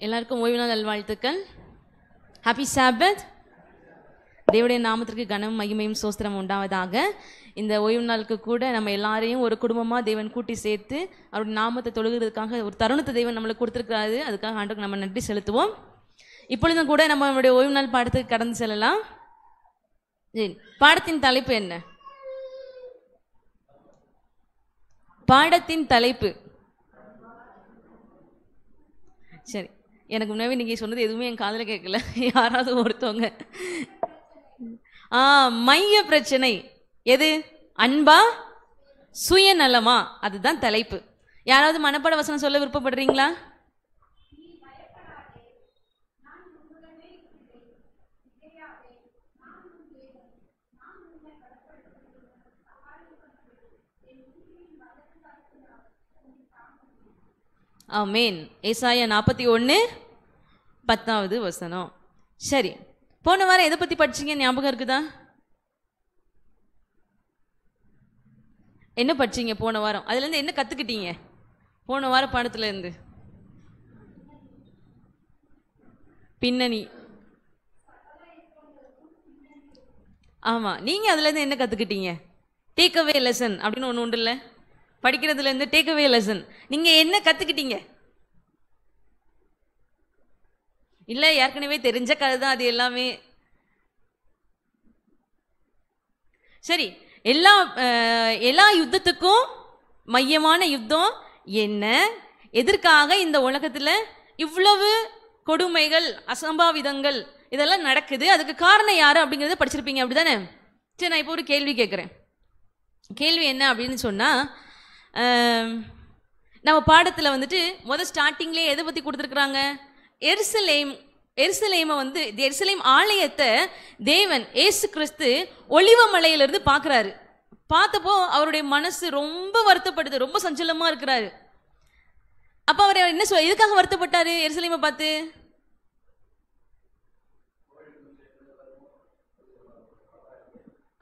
எல்லாருக்கும் ஓய்வு நாள் நல்வாழ்த்துக்கள். ஹாப்பி சாபத். தேவனுடைய நாமத்திற்கு கனம் மகிமையும் சோஸ்திரம் உண்டாவதாக. இந்த ஓய்வு நாளுக்கு கூட நம்ம எல்லாரையும் ஒரு குடும்பமாக தேவன் கூட்டி சேர்த்து அவருடைய நாமத்தை தொழுகிறதுக்காக ஒரு தருணத்தை தேவன் நம்மளுக்கு கொடுத்துருக்காரு. அதுக்காக ஆண்டுக்கு நம்ம நன்றி செலுத்துவோம். இப்பொழுதும் கூட நம்மளுடைய ஓய்வு நாள் பாடத்துக்கு கடந்து செல்லலாம். பாடத்தின் தலைப்பு என்ன? பாடத்தின் தலைப்பு சரி, எனக்கு முன்னாடி நீங்கள் சொன்னது எதுவுமே என் காதில் கேட்கல. யாராவது ஒருத்தவங்க மைய பிரச்சனை எது? அன்பா சுயநலமா? அதுதான் தலைப்பு. யாராவது மனப்பாட வசனம் சொல்ல விருப்பப்படுறீங்களா? ஆமென். ஏசாயா 41:10 வசனம். சரி, போன வாரம் எதை பற்றி படிச்சீங்க? ஞாபகம் இருக்குதா? என்ன படிச்சீங்க போன வாரம்? அதுலேருந்து என்ன கற்றுக்கிட்டீங்க போன வாரம் பாடத்துலேருந்து? பின்னணி. ஆமாம், நீங்கள் அதுலேருந்து என்ன கற்றுக்கிட்டீங்க? டேக் அவே லெசன் அப்படின்னு ஒன்று உண்டு இல்லை? படிக்கிறதுலேருந்து டேக் அவே லெசன் நீங்கள் என்ன கற்றுக்கிட்டீங்க? இல்லை, ஏற்கனவே தெரிஞ்ச கதை தான் அது எல்லாமே. சரி, எல்லா யுத்தத்துக்கும் மையமான யுத்தம் என்ன? எதற்காக இந்த உலகத்தில் இவ்வளவு கொடுமைகள் அசம்பாவிதங்கள் இதெல்லாம் நடக்குது? அதுக்கு காரணம் யாரு அப்படிங்கிறத படிச்சிருப்பீங்க, அப்படிதானே? சரி, நான் இப்போ ஒரு கேள்வி கேட்குறேன். கேள்வி என்ன அப்படின்னு சொன்னால், நம்ம பாடத்தில் வந்துட்டு முதல் ஸ்டார்டிங்லேயே எதை பற்றி கொடுத்துருக்குறாங்க? எருசலேமை வந்து எருசலேம் ஆலயத்தை தேவன் இயேசு கிறிஸ்து ஒலிவ மலையிலிருந்து பார்க்குறாரு. பார்த்தப்போ அவருடைய மனசு ரொம்ப வருத்தப்படுது, ரொம்ப சஞ்சலமாக இருக்கிறாரு. அப்போ அவர் என்ன எதுக்காக வருத்தப்பட்டாரு எருசலேமை பார்த்து?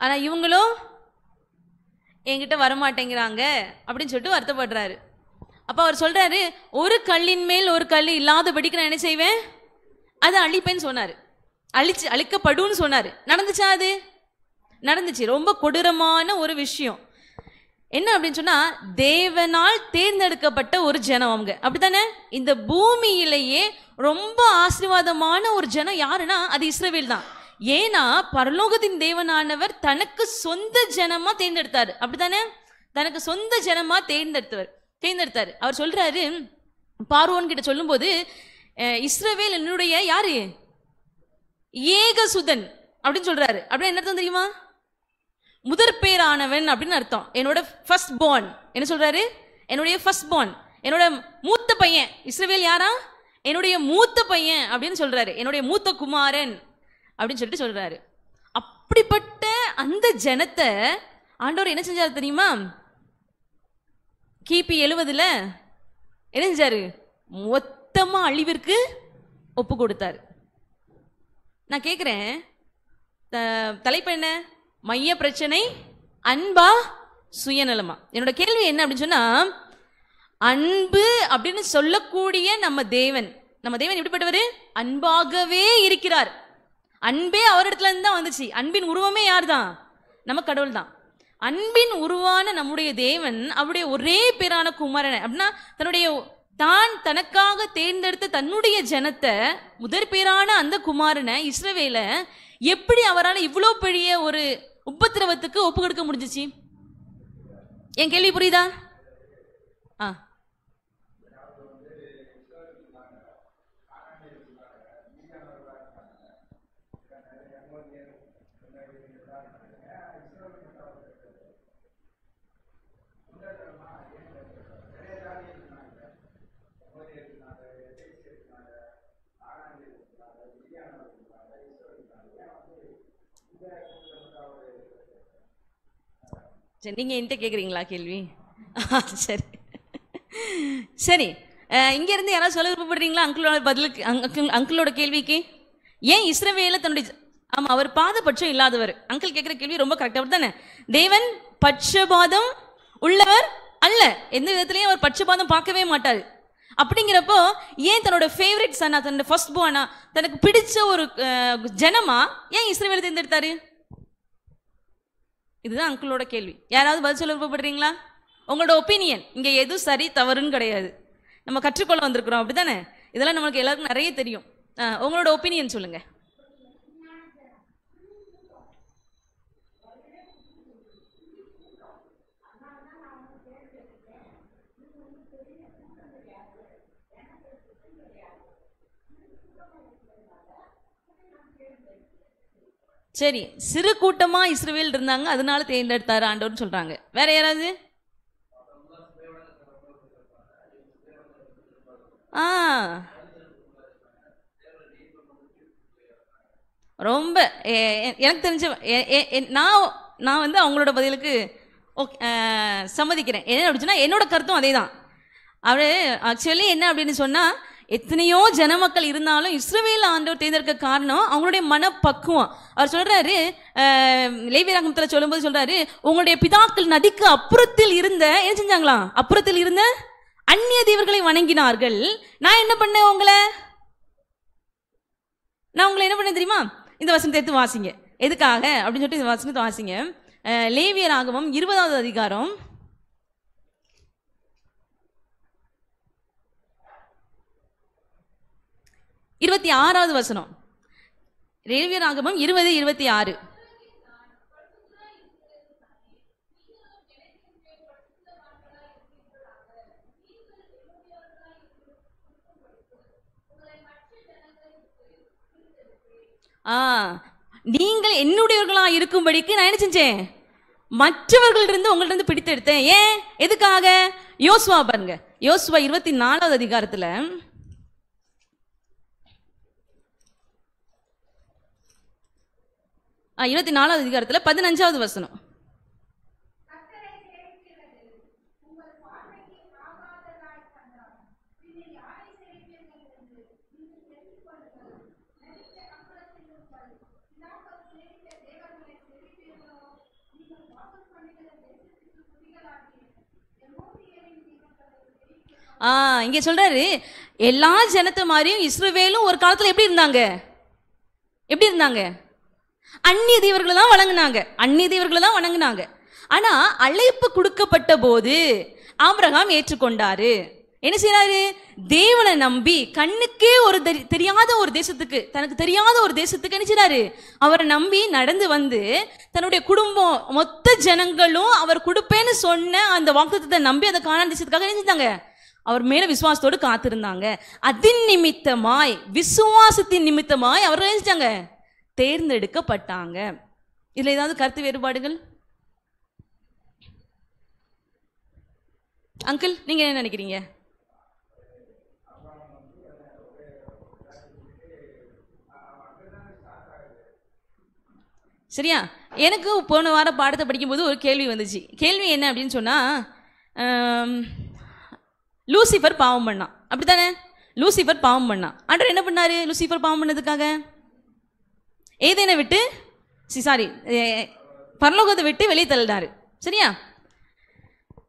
ஆனால் இவங்களும் என்கிட்ட வரமாட்டேங்கிறாங்க அப்படின்னு சொல்லிட்டு வருத்தப்படுறாரு. அப்போ அவர் சொல்றாரு, ஒரு கல்லின் மேல் ஒரு கல் இல்லாதபடிக்கு நான் என்ன செய்வேன்? அதை அழிப்பேன்னு சொன்னார். அழிக்கப்படும் சொன்னார். நடந்துச்சா? அது நடந்துச்சு. ரொம்ப கொடூரமான ஒரு விஷயம். என்ன அப்படின்னு சொன்னா, தேவனால் தேர்ந்தெடுக்கப்பட்ட ஒரு ஜனம் அவங்க, அப்படித்தானே? இந்த பூமியிலேயே ரொம்ப ஆசீர்வாதமான ஒரு ஜனம் யாருன்னா அது இஸ்ரவேல் தான். ஏன்னா பரலோகத்தின் தேவனானவர் தனக்கு சொந்த ஜனமா தேர்ந்தெடுத்தாரு, அப்படித்தானே? தனக்கு சொந்த ஜனமா தேர்ந்தெடுத்தார். அவர் சொல்றாரு பார்வோன் கிட்ட சொல்லும்போது, இஸ்ரவேல் என்னுடைய யாரு? ஏகசுதன் அப்படின்னு சொல்றாரு. அப்படின்னு என்ன அர்த்தம் தெரியுமா? முதற் பேரானவன் அப்படின்னு அர்த்தம். என்னோட ஃபர்ஸ்ட் பார்ன். என்ன சொல்றாரு? என்னுடைய ஃபர்ஸ்ட் பார்ன், என்னோட மூத்த பையன். இஸ்ரவேல் யாரா? என்னுடைய மூத்த பையன் அப்படின்னு சொல்றாரு. என்னுடைய மூத்த குமாரன் அப்படின்னு சொல்லிட்டு சொல்றாரு. அப்படிப்பட்ட அந்த ஜனத்தை ஆண்டவர் என்ன செஞ்சாரு தெரியுமா? கிபி 70 என்ன செஞ்சாரு? மொத்தமா அழிவிற்கு ஒப்பு கொடுத்தாரு. நான் கேட்குறேன், தலைப்பு என்ன? மைய பிரச்சனை அன்பா சுயநலமா? என்னோட கேள்வி என்ன அப்படின்னு சொன்னா, அன்பு அப்படின்னு சொல்லக்கூடிய நம்ம தேவன் எப்படிப்பட்டவர்? அன்பாகவே இருக்கிறார். அன்பே அவரிடத்துல இருந்து தான் வந்துச்சு. அன்பின் உருவமே யார் தான்? நம்ம கடவுள் தான். அன்பின் உருவான நம்முடைய தேவன் அவருடைய ஒரே பேரான குமாரனை, அப்படின்னா தனக்காக தேர்ந்தெடுத்த தன்னுடைய ஜனத்தை, முதற் பேரான அந்த குமாரனை இஸ்ரவேலை எப்படி அவரால் இவ்வளோ பெரிய ஒரு உபத்திரவத்துக்கு ஒப்பு கொடுக்க முடிஞ்சிச்சு? என் கேள்வி புரியுதா? சரி, நீங்கள் என்கிட்ட கேட்குறீங்களா கேள்வி? சரி சரி, இங்கேருந்து யாராவது சொல்ல விருப்பப்படுறீங்களா அங்கிளோட பதிலுக்கு? அங்கிளோட கேள்விக்கு ஏன் இஸ்ரவேல தன்னுடைய, ஆமாம், அவர் பாதபட்சம் இல்லாதவர். அங்கிள் கேட்குற கேள்வி ரொம்ப கரெக்டாக தானே? தேவன் பட்சபாதம் உள்ளவர் அல்ல. எந்த விதத்துலையும் அவர் பட்சபாதம் பார்க்கவே மாட்டார். அப்படிங்கிறப்போ ஏன் தன்னோட ஃபேவரட் சன்னா, தன்னோட ஃபர்ஸ்ட் போனா, தனக்கு பிடிச்ச ஒரு ஜனமா ஏன் இஸ்ரவேலை தேர்ந்தெடுத்தாரு? இதுதான் அங்கிளோட கேள்வி. யாராவது பதில் சொல்ல விருப்பப்படுறீங்களா? உங்களோட ஒப்பீனியன். இங்கே எதுவும் சரி தவறுன்னு கிடையாது, நம்ம கற்றுக்கொள்ள வந்திருக்கிறோம், அப்படித்தானே? இதெல்லாம் நம்மளுக்கு எல்லாருக்கும் நிறைய தெரியும். உங்களோட ஒப்பீனியன் சொல்லுங்க. சரி, சிறு கூட்டமா இஸ்ரவேல் இருந்தாங்க, அதனால தேர்ந்தெடுத்தாரு ஆண்டவர்னு சொல்றாங்க. வேற யாராவது? ரொம்ப எனக்கு தெரிஞ்ச நான் வந்து அவங்களோட பதிலுக்கு சம்மதிக்கிறேன். என்ன அப்படின்னா என்னோட கருத்தும் அதே தான். அவரு ஆக்சுவலி என்ன அப்படின்னு சொன்னா, எத்தனையோ ஜனமக்கள் இருந்தாலும் இஸ்ரவேல் ஆண்டவர் தேர்ந்தெடுக்க காரணம் அவங்களுடைய மனப்பக்குவம். அவர் சொல்றாரு, லேவியராகமத்துல சொல்லும்போது சொல்றாரு, உங்களுடைய பிதாக்கள் நதிக்கு அப்புறத்தில் இருந்த என்ன செஞ்சாங்களாம்? அப்புறத்தில் இருந்த அந்நிய தேவர்களை வணங்கினார்கள். நான் என்ன பண்ணேன்? உங்களை என்ன பண்ணேன் தெரியுமா? இந்த வசனத்தை எடுத்து வாசிங்க. எதுக்காக அப்படின்னு சொல்லிட்டு இந்த வசனத்தை வாசிங்க. லேவியராகமம் 20வது அதிகாரம் 26வது வசனம். லேவியராகமம் 20:26. நீங்கள் என்னுடையவர்களா இருக்கும்படிக்கு நான் என்ன செஞ்சேன்? மற்றவர்களிருந்து உங்கள்ட்ட பிடித்தெடுத்தேன். ஏன்? எதுக்காக? யோசுவா பாருங்க, யோசுவா 24வது அதிகாரத்துல 24வது அதிகாரத்துல 15வது வசனம். இங்க சொல்றாரு, எல்லா ஜனத்தை மாதிரியும் இஸ்ரவேலும் ஒரு காலத்துல எப்படி இருந்தாங்க? எப்படி இருந்தாங்க? அந்நிய தேவர்களை தான் வணங்குனாங்க, அந்நிய தேவர்களை தான் வணங்குனாங்க. ஆனா அழைப்பு கொடுக்கப்பட்ட போது ஆபிரகாம் ஏற்றுக்கொண்டாரு. என்ன செய்யறாரு? தேவனை நம்பி கண்ணுக்கே ஒரு தெரியாத ஒரு தேசத்துக்கு, தனக்கு தெரியாத ஒரு தேசத்துக்கு என்ன செய்யறாரு? அவரை நம்பி நடந்து வந்து தன்னுடைய குடும்பம் மொத்த ஜனங்களும் அவர் கொடுப்பேன்னு சொன்ன அந்த வாக்குத்தத்தத்தை நம்பி அதை காணாத தேசத்துக்காக என்ன செஞ்சாங்க? அவர் மேல விசுவாசத்தோடு காத்திருந்தாங்க. அதன் நிமித்தமாய், விசுவாசத்தின் நிமித்தமாய் அவர்கள் என்ன செஞ்சாங்க? தேர்ந்தெடுக்கப்பட்டாங்க. இதுல ஏதாவது கருத்து வேறுபாடுகள்? அங்கிள், நீங்க என்ன நினைக்கிறீங்க? சரியா? எனக்கு போன வாரம் பாடத்தை படிக்கும்போது ஒரு கேள்வி வந்துச்சு. கேள்வி என்ன அப்படின்னு சொன்னா, லூசிஃபர் பாவம் பண்ணான், அப்படித்தானே? லூசிஃபர் பாவம் பண்ணான். ஆண்டவர் என்ன பண்ணாரு? லூசிஃபர் பாவம் பண்ணதுக்காக ஏதேனை விட்டு பரலோகத்தை விட்டு வெளியே தள்ளினாரு. சரியா?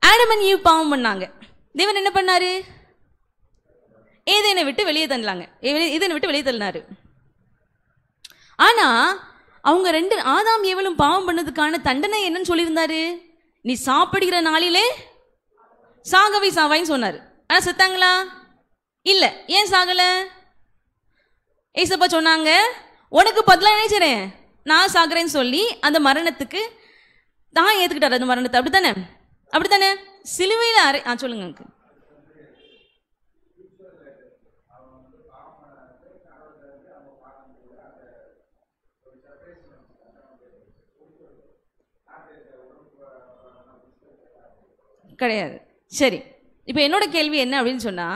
ஆடம் அண்ட் ஈவ் பாவம் பண்ணாங்க. தேவன் என்ன பண்ணாரு? ஏதேனை விட்டு வெளியே தள்ளாங்க, ஏதேனை விட்டு வெளியே தள்ளினாரு. ஆனா அவங்க ரெண்டு, ஆதாம் ஏவலும் பாவம் பண்ணதுக்கான தண்டனை என்னன்னு சொல்லியிருந்தாரு? நீ சாப்பிடுகிற நாளிலே சாகவே சாவாயின்னு சொன்னாரு. ஆனா செத்தாங்களா? இல்ல. ஏன் சாகல? ஏசப்பா சொன்னாங்க, உனக்கு பதிலா நினைச்சேன் நான் சாகுறேன்னு சொல்லி அந்த மரணத்துக்கு தான் ஏத்துக்கிட்டாரு, அந்த மரணத்தை. அப்படித்தானே? அப்படித்தானே? சிலுவையில் சொல்லுங்க. கிடையாது. சரி, இப்போ என்னோட கேள்வி என்ன அப்படின்னு சொன்னா,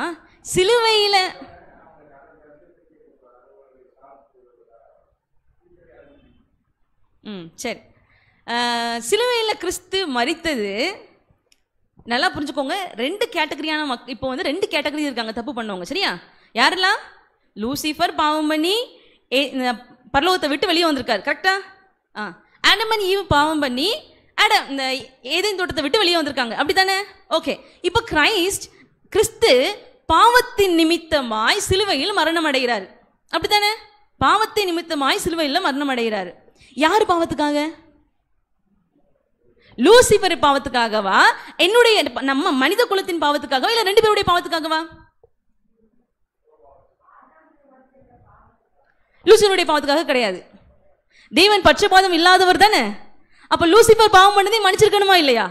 சிலுவையில சரி, சிலுவையில் கிறிஸ்து மரித்தது நல்லா புரிஞ்சுக்கோங்க. ரெண்டு கேட்டகரியான இப்போ வந்து ரெண்டு கேட்டகரி இருக்காங்க தப்பு பண்ணவங்க. சரியா? யாரெல்லாம்? லூசிஃபர் பாவம் பண்ணி பரலோகத்தை விட்டு வெளியே வந்திருக்காரு, கரெக்டா? ஆடம் அண்ட் ஈவ் பாவம் பண்ணி இந்த ஏதேன் தோட்டத்தை விட்டு வெளியே வந்திருக்காங்க, அப்படித்தானே? ஓகே. இப்போ கிறிஸ்து பாவத்தின் நிமித்தமாய் சிலுவையில் மரணம் அடைகிறார். அப்படித்தானே? பாவத்தின் நிமித்தமாய் சிலுவையில் மரணம் அடைகிறார். யாரு பாவத்துக்காக? லூசிபர் பாவத்துக்காகவா, என்னுடைய நம்ம மனித குலத்தின் பாவத்துக்காகவா, இல்ல ரெண்டு பேருடைய பாவத்துக்காகவா? லூசிபருடைய பாவத்துக்காக கிடையாது. தேவன் பட்சபாதம் இல்லாதவர் தானே. அப்ப லூசிபர் பாவம் பண்ணதை மன்னிச்சிருக்கணுமா இல்லையா?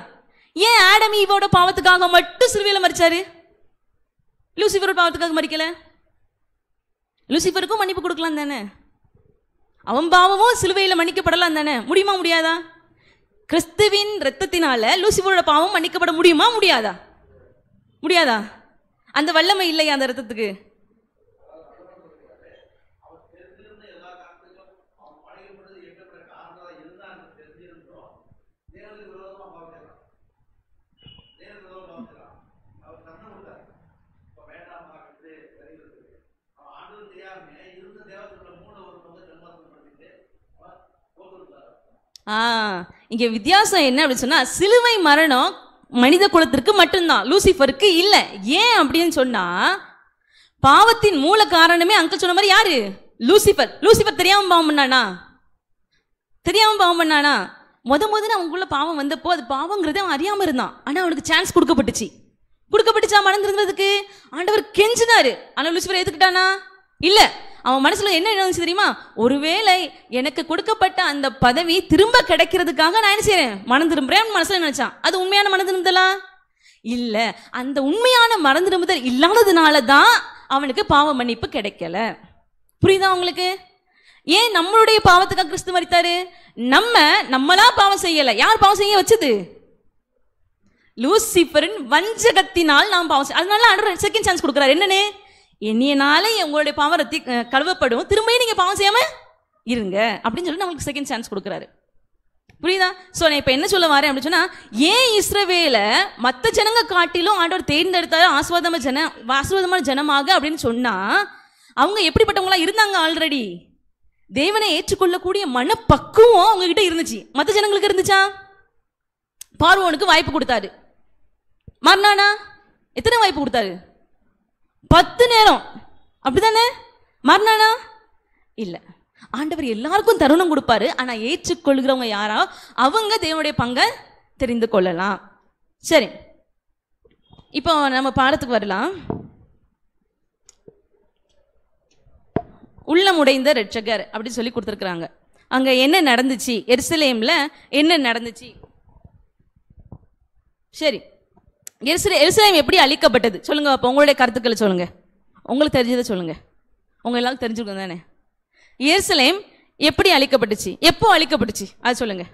ஏன் ஆடம் ஈவோட பாவத்துக்காக மட்டும் சிலுவையில மரிச்சாரு, லூசிபரோட பாவத்துக்காக மறிக்கல? லூசிபருக்கும் மன்னிப்பு கொடுக்கலாம் தானே, அவன் பாவமும் சிலுவையில மன்னிக்கப்படலாம் தானே. முடியுமா முடியாதா? கிறிஸ்துவின் ரத்தத்தினால லூசிபரோட பாவம் மன்னிக்கப்பட முடியுமா முடியாதா? முடியாதா? அந்த வல்லமை இல்லையா அந்த ரத்தத்துக்கு? இங்க வித்தியாசம் என்ன அப்படின்னு சொன்னா, சிலுவை மரணம் மனித குலத்திற்கு மட்டும்தான், லூசிபருக்கு இல்ல. ஏன் அப்படின்னு சொன்னா, பாவத்தின் மூல காரணமே அங்கிள் சொன்ன மாதிரி யாரு? லூசிபர். லூசிபர் தெரியாம பாவம் பண்ணானா? தெரியாம பாவம் பண்ணானா? முதல்ல அவங்களுக்குள்ள பாவம் வந்தப்போ அது பாவங்கிறத அவன் அறியாம இருந்தான். ஆனா அவனுக்கு சான்ஸ் கொடுக்கப்பட்டுச்சா மனம் திருந்துறதுக்கு? ஆண்டவர் கெஞ்சினாரு. ஆனா லூசிபர் ஏத்துக்கிட்டானா? இல்ல. அவன் மனசுல என்ன இருந்துச்சு தெரியுமா? ஒருவேளை எனக்கு கொடுக்கப்பட்ட அந்த பதவி திரும்ப கிடைக்கிறதுக்காக நான் என்ன செய்யறேன், மனம் திரும்புறேன் மனசுல நினைச்சான். அது உண்மையான மனம் திரும்புதலா? இல்ல. அந்த உண்மையான மனம் திரும்புதல் இல்லாததுனாலதான் அவனுக்கு பாவ மன்னிப்பு கிடைக்கல. புரியுதா உங்களுக்கு? ஏன் நம்மளுடைய பாவத்துக்காக கிறிஸ்து மரித்தாரு? நம்மளா பாவம் செய்யல. யார் பாவம் செய்ய வச்சது? லூசிபரின் வஞ்சகத்தினால் நாம் பாவம் செய்ய. அதனால ஆண்டவர் செகண்ட் சான்ஸ் கொடுக்குறாரு. என்னன்னு? என்னையனாலே உங்களுடைய பாவம் ரத்தி கழுவப்படும், திரும்பியும் நீங்க பாவம் செய்யாம இருங்க அப்படின்னு சொல்லி நம்மளுக்கு செகண்ட் சான்ஸ் கொடுக்குறாரு. புரியுதா? சோ நான் இப்ப என்ன சொல்ல வரேன் அப்படின்னு சொன்னா, ஏன் இஸ்ரவேல மற்ற ஜனங்க காட்டிலும் ஆண்டவர் தேர்ந்தெடுத்தாரு ஆசீர்வாதமான ஜனமாக அப்படின்னு சொன்னா, அவங்க எப்படிப்பட்டவங்களா இருந்தாங்க? ஆல்ரெடி தேவனை ஏற்றுக்கொள்ளக்கூடிய மனப்பக்குவம் அவங்க கிட்ட இருந்துச்சு. மற்ற ஜனங்களுக்கு இருந்துச்சா? பார்வோனுக்கு வாய்ப்பு கொடுத்தாரு, மறுநானா? எத்தனை வாய்ப்பு கொடுத்தாரு? 10 நேரம். அப்படித்தானே? மறுநானா? இல்ல. ஆண்டவர் எல்லாருக்கும் தருணம் கொடுப்பாரு. ஆனா ஏற்றுக்கொள்கிறவங்க யாரா அவங்க தேவனுடைய பங்கை தெரிந்து கொள்ளலாம். சரி, இப்போ நம்ம பாடத்துக்கு வரலாம். உள்ளம் உடைந்த இரட்சகர் அப்படி சொல்லி கொடுத்துருக்குறாங்க. அங்க என்ன நடந்துச்சு? எருசலேம்ல என்ன நடந்துச்சு? சரி, எருசலேம் எப்படி அழிக்கப்பட்டது சொல்லுங்க. அப்போ உங்களுடைய கருத்துக்களை சொல்லுங்க, உங்களுக்கு தெரிஞ்சதை சொல்லுங்க. உங்க எல்லாரும் தெரிஞ்சுக்கணும் தானே. எருசலேம் எப்படி அழிக்கப்பட்டுச்சு, எப்போ அழிக்கப்பட்டுச்சு அது சொல்லுங்க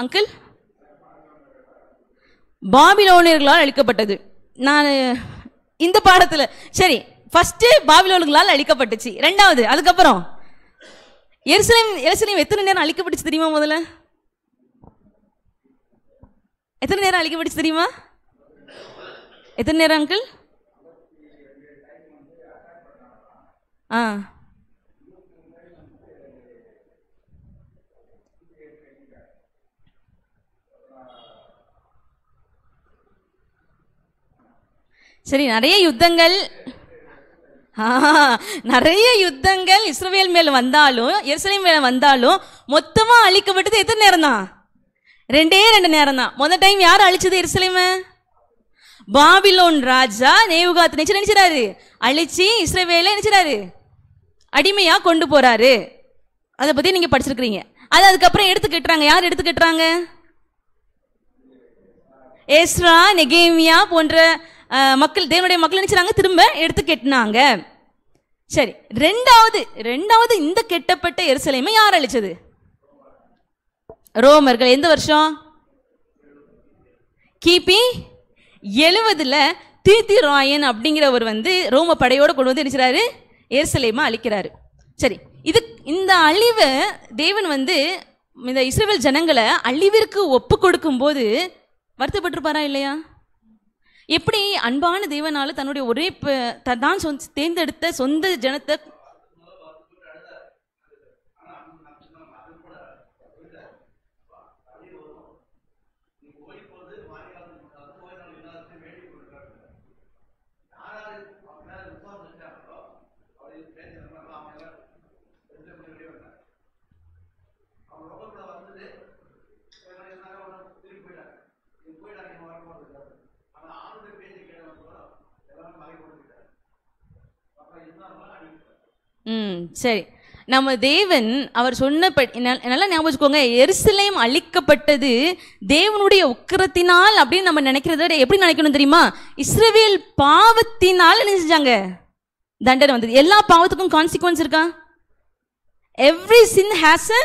அங்கிள். பாபிலோனியர்களால் அழிக்கப்பட்டது. நான் இந்த பாடத்துல சரி, ஃபர்ஸ்ட் பாபிலோனியர்களால் அழிக்கப்பட்டுச்சு. ரெண்டாவது அதுக்கப்புறம் எருசலேம் எத்தனை நேரம் அழிக்கப்பட்டுச்சு தெரியுமா? முதல்ல எத்தனை நேரம் அழிக்கப்பட்டுச்சு தெரியுமா? எத்தனை நேரம் அங்கிள்? சரி, நிறைய யுத்தங்கள் இஸ்ரவேல் மேல வந்தாலும் எருசலேம் மேல வந்தாலும் மொத்தமா அழிக்கப்பட்டது எத்தனை நேரம் தான்? 2 நேரம் தான். முதல் டைம் யார் அழிச்சது எருசலேம? பாபிலோன் ராஜா நேபுகாத்நேச்சர் நினைச்சாரு அழிச்சு இஸ்ரவேலை நினைச்சாரு அடிமையா கொண்டு போறாரு. அதை பத்தி நீங்க படிச்சிருக்கீங்க. அது அதுக்கப்புறம் எடுத்து கட்டுறாங்க. யார் எடுத்து கட்டுறாங்க? எஸ்ரா, நெகேமியா போன்ற மக்கள், தேவனுடைய மக்கள் நினைச்சாங்க திரும்ப எடுத்து கட்டினாங்க. சரி, ரெண்டாவது இந்த கெட்டப்பட்ட எருசலேமை யார் அழிச்சது? ரோமர்கள். எந்த வருஷம்? கிபி 70ல தீத்திராயன் அப்படிங்கிறவர் ரோம படையோட கொண்டு வந்து நினைச்சாரு எருசலேமை அழிக்கிறாரு. சரி, இந்த அழிவை தேவன் இந்த இஸ்ரவேல் ஜனங்களை அழிவிற்கு ஒப்பு கொடுக்கும் போது வருத்தப்பட்டிருப்பாரா இல்லையா? எப்படி அன்பான தேவனால தன்னுடைய ஒரே தான் தேர்ந்தெடுத்த சொந்த ஜனத்தை சரி. நம்ம தேவன் அவர் சொன்ன நல்லா ஞாபகம் வச்சுக்கோங்க, எருசலேம் அழிக்கப்பட்டது தேவனுடைய உக்கிரத்தினால் அப்படின்னு நம்ம நினைக்கிறத விட எப்படி நினைக்கணும் தெரியுமா? இஸ்ரவேல் பாவத்தினால் என்ன செஞ்சாங்க? தண்டனை வந்தது. எல்லா பாவத்துக்கும் கான்சிக்வன்ஸ் இருக்கா? Every sin has a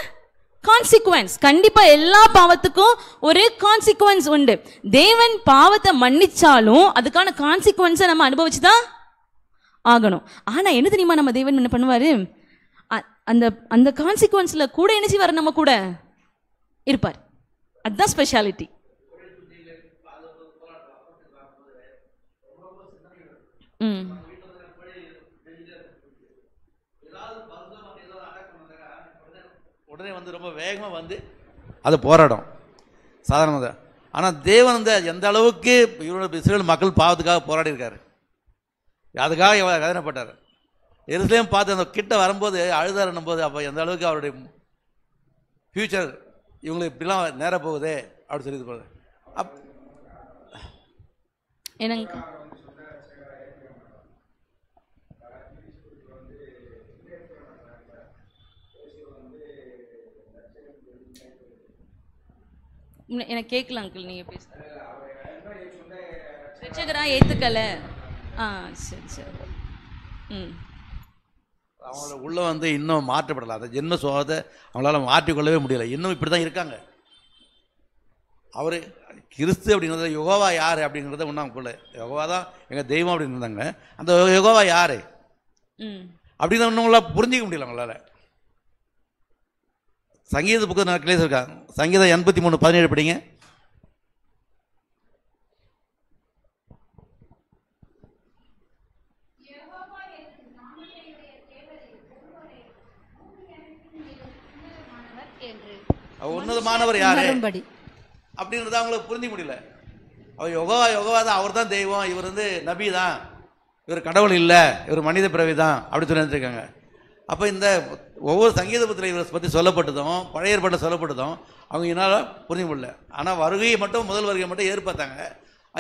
consequence. கண்டிப்பா எல்லா பாவத்துக்கும் ஒரு கான்சிக்வன்ஸ் உண்டு. தேவன் பாவத்தை மன்னிச்சாலும் அதுக்கான கான்சிக்வன்ஸை நம்ம அனுபவிச்சுதான் ஆகணும். ஆனா என்ன தெரியுமா, நம்ம தேவன் என்ன பண்ணுவாரு? அந்த அந்த கான்சிக்வன்ஸ்ல கூட என்ன செய்வார்? நம்ம கூட இருப்பார். அதுதான் ஸ்பெஷாலிட்டி. உடனே வந்து ரொம்ப வேகமாக வந்து அது போராடும் சாதாரணமாக. ஆனால் தேவன் வந்து எந்த அளவுக்கு இவரோட இஸ்ரேல் மக்கள் பாவத்துக்காக போராடி இருக்காரு, அதுக்காக எவ்வளோ வேதனைப்பட்டார். எருசலேம் பார்த்து அந்த கிட்ட வரும்போது அழுதாருன்னும் போது அப்போ எந்த அளவுக்கு அவருடைய ஃப்யூச்சர் இவங்களுக்கு இப்படிலாம் நேர போகுது அப்படி சொல்லி போகுது. என்னங்க எனக்கு கேட்கல அங்கிள், நீங்க பேச ரட்சகரா ஏத்துக்கல. சரி சரி. அவங்களோட உள்ள வந்து இன்னும் மாற்றப்படலை. அந்த ஜென்ம சுபாவத்தை அவங்களால மாற்றிக்கொள்ளவே முடியல. இன்னும் இப்படி தான் இருக்காங்க. அவர் கிறிஸ்து அப்படிங்கிறத யெகோவா யார் அப்படிங்கிறத ஒன்றாம் கொள்ள, யெகோவா தான் எங்கள் தெய்வம் அப்படின்னு இருந்தாங்க. அந்த யெகோவா யார் அப்படின்னு ஒன்றும் புரிஞ்சிக்க முடியல அவங்களால. சங்கீத புக்கு நான் கிளேஸ் இருக்காங்க. சங்கீதம் 83:17 படிங்க. உன்னதமானவர் யாரு அப்படின்றத அவங்களுக்கு புரிஞ்சிக்க முடியல. அவர் யெகோவா தான், அவர் தான் தெய்வம், இவர் வந்து நபி தான், இவர் கடவுள் இல்லை, இவர் மனித பிறவி தான் அப்படி சொல்லி நினைச்சிருக்காங்க. அப்போ இந்த ஒவ்வொரு சங்கீத புத்திர இவரை பற்றி சொல்லப்பட்டதும் பழைய ஏற்பாட்டில் சொல்லப்பட்டதும் அவங்க என்னால் புரிஞ்சிக்க முடியல. ஆனால் வருகையை மட்டும், முதல் வருகையை மட்டும் ஏற்பாத்தாங்க.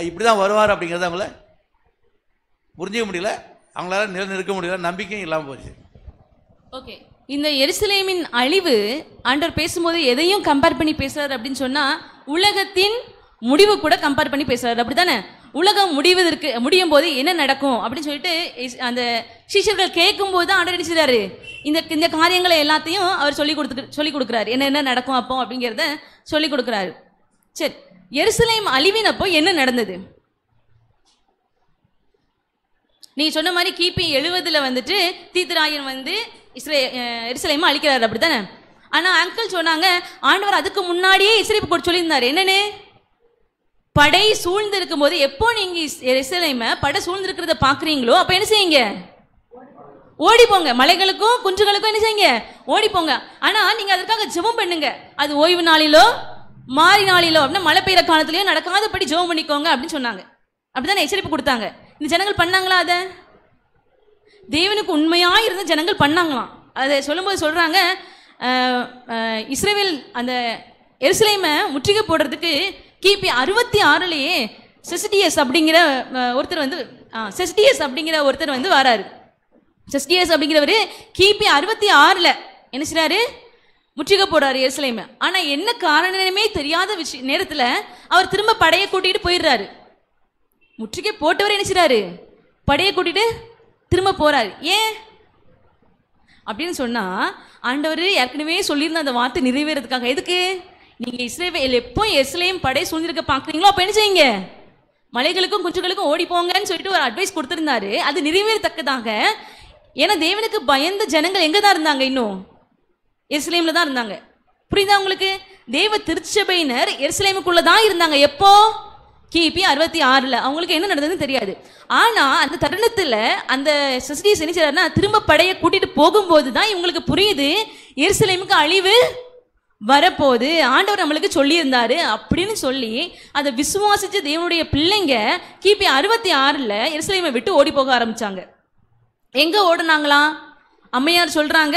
இப்படி தான் வருவார் அப்படிங்கிறத அவங்கள புரிஞ்சிக்க முடியல, அவங்களால நிலைநிற்க முடியல, நம்பிக்கையும் இல்லாமல் போச்சு. ஓகே, இந்த எருசலேமின் அழிவு ஆண்டவர் பேசும்போது எதையும் கம்பேர் பண்ணி பேசுறாரு அப்படின்னு சொன்னா உலகத்தின் முடிவு கூட கம்பேர் பண்ணி பேசுறாரு. அப்படித்தானே? உலகம் முடியும் போது என்ன நடக்கும் அப்படின்னு சொல்லிட்டு அந்த சிஷ்யர்கள் கேட்கும் போது தான் ஆண்டவர் நினைச்சாரு இந்த காரியங்களை எல்லாத்தையும் அவர் சொல்லி கொடுக்குறாரு. என்ன நடக்கும் அப்போ அப்படிங்கிறத சொல்லி கொடுக்குறாரு. சரி, எருசலேம் அழிவினப்போ என்ன நடந்தது? நீங்க சொன்ன மாதிரி கிபி 70 வந்துட்டு தீத்துராயன் வந்து எருசலேமை அழிக்கிறாரு. அப்படித்தானே? ஆனா அங்கிள் சொன்னாங்க ஆண்டவர் அதுக்கு முன்னாடியே எச்சரிப்பு போட்டு சொல்லியிருந்தாரு. என்னன்னு? படை சூழ்ந்து இருக்கும் போது, எப்போ நீங்க எருசலேமை படை சூழ்ந்திருக்கிறத பாக்குறீங்களோ அப்ப என்ன செய்யுங்க? ஓடி போங்க. மலைகளுக்கும் குன்றுகளுக்கும் என்ன செய்யுங்க? ஓடி போங்க. ஆனா நீங்க அதற்காக ஜெபம் பண்ணுங்க. அது ஓய்வு நாளிலோ மாறி நாளிலோ அப்படின்னா மழை பெய்யுற காலத்திலயோ நடக்காதபடி ஜெபம் பண்ணிக்கோங்க அப்படின்னு சொன்னாங்க. அப்படித்தானே எச்சரிப்பு கொடுத்தாங்க. இந்த ஜனங்கள் பண்ணாங்களா? அத தேவனுக்கு உண்மையா இருந்த ஜனங்கள் பண்ணாங்களாம். அதை சொல்லும்போது சொல்றாங்க, இஸ்ரவேல் அந்த எருசலேமை முற்றுகை போடுறதுக்கு கிபி 66லயே செஸ்டியஸ் அப்படிங்கிற ஒருத்தர் வந்து வராரு. செஸ்டியஸ் அப்படிங்கிறவர் கிபி 66ல் என்ன செய்றாரு? முற்றுகை போடுறாரு எருசலேமை. ஆனா என்ன காரணமே தெரியாத நேரத்துல அவர் திரும்ப படையை கூட்டிட்டு போயிடுறாரு. முற்றுகை போட்டவர் என்ன செய்றாரு? படையை கூட்டிட்டு திரும்ப போறாரு. ஏன் அப்படின்னு சொன்னா ஆண்டவர் ஏற்கனவே சொல்லியிருந்த அந்த வார்த்தை நிறைவேறதுக்காக. எதுக்கு? நீங்க இஸ்ரவேல் எப்போ எருசலேம் படை சூழ்ந்திருக்க பாக்குறீங்களோ அப்ப என்ன செய்யுங்க? மலைகளுக்கும் குன்றுகளுக்கும் ஓடி போங்கன்னு சொல்லிட்டு ஒரு அட்வைஸ் கொடுத்திருந்தாரு. அது நிறைவேறத்தக்கதாக. ஏன்னா தேவனுக்கு பயந்த ஜனங்கள் எங்க தான் இருந்தாங்க? இன்னும் எருசலேம்ல தான் இருந்தாங்க. புரியுதா உங்களுக்கு? தேவ திருச்சபையினர் எருசலேமுக்குள்ள தான் இருந்தாங்க. எப்போ? கிபி 66ல். அவங்களுக்கு என்ன நடந்ததுன்னு தெரியாது. ஆனா அந்த தருணத்துல அந்த செஸ்டியஸ் என்ன செய்றாருன்னா திரும்ப படையை கூட்டிட்டு போகும்போது தான் இவங்களுக்கு புரியுது எருசலேமுக்கு அழிவு வரப்போகுது, ஆண்டவர் நம்மளுக்கு சொல்லியிருந்தாரு அப்படின்னு சொல்லி அதை விசுவாசிச்சு தேவனுடைய பிள்ளைங்க கிபி 66ல் எருசலேமை விட்டு ஓடி போக ஆரம்பிச்சாங்க. எங்க ஓடுனாங்களாம்? அம்மையார் சொல்றாங்க,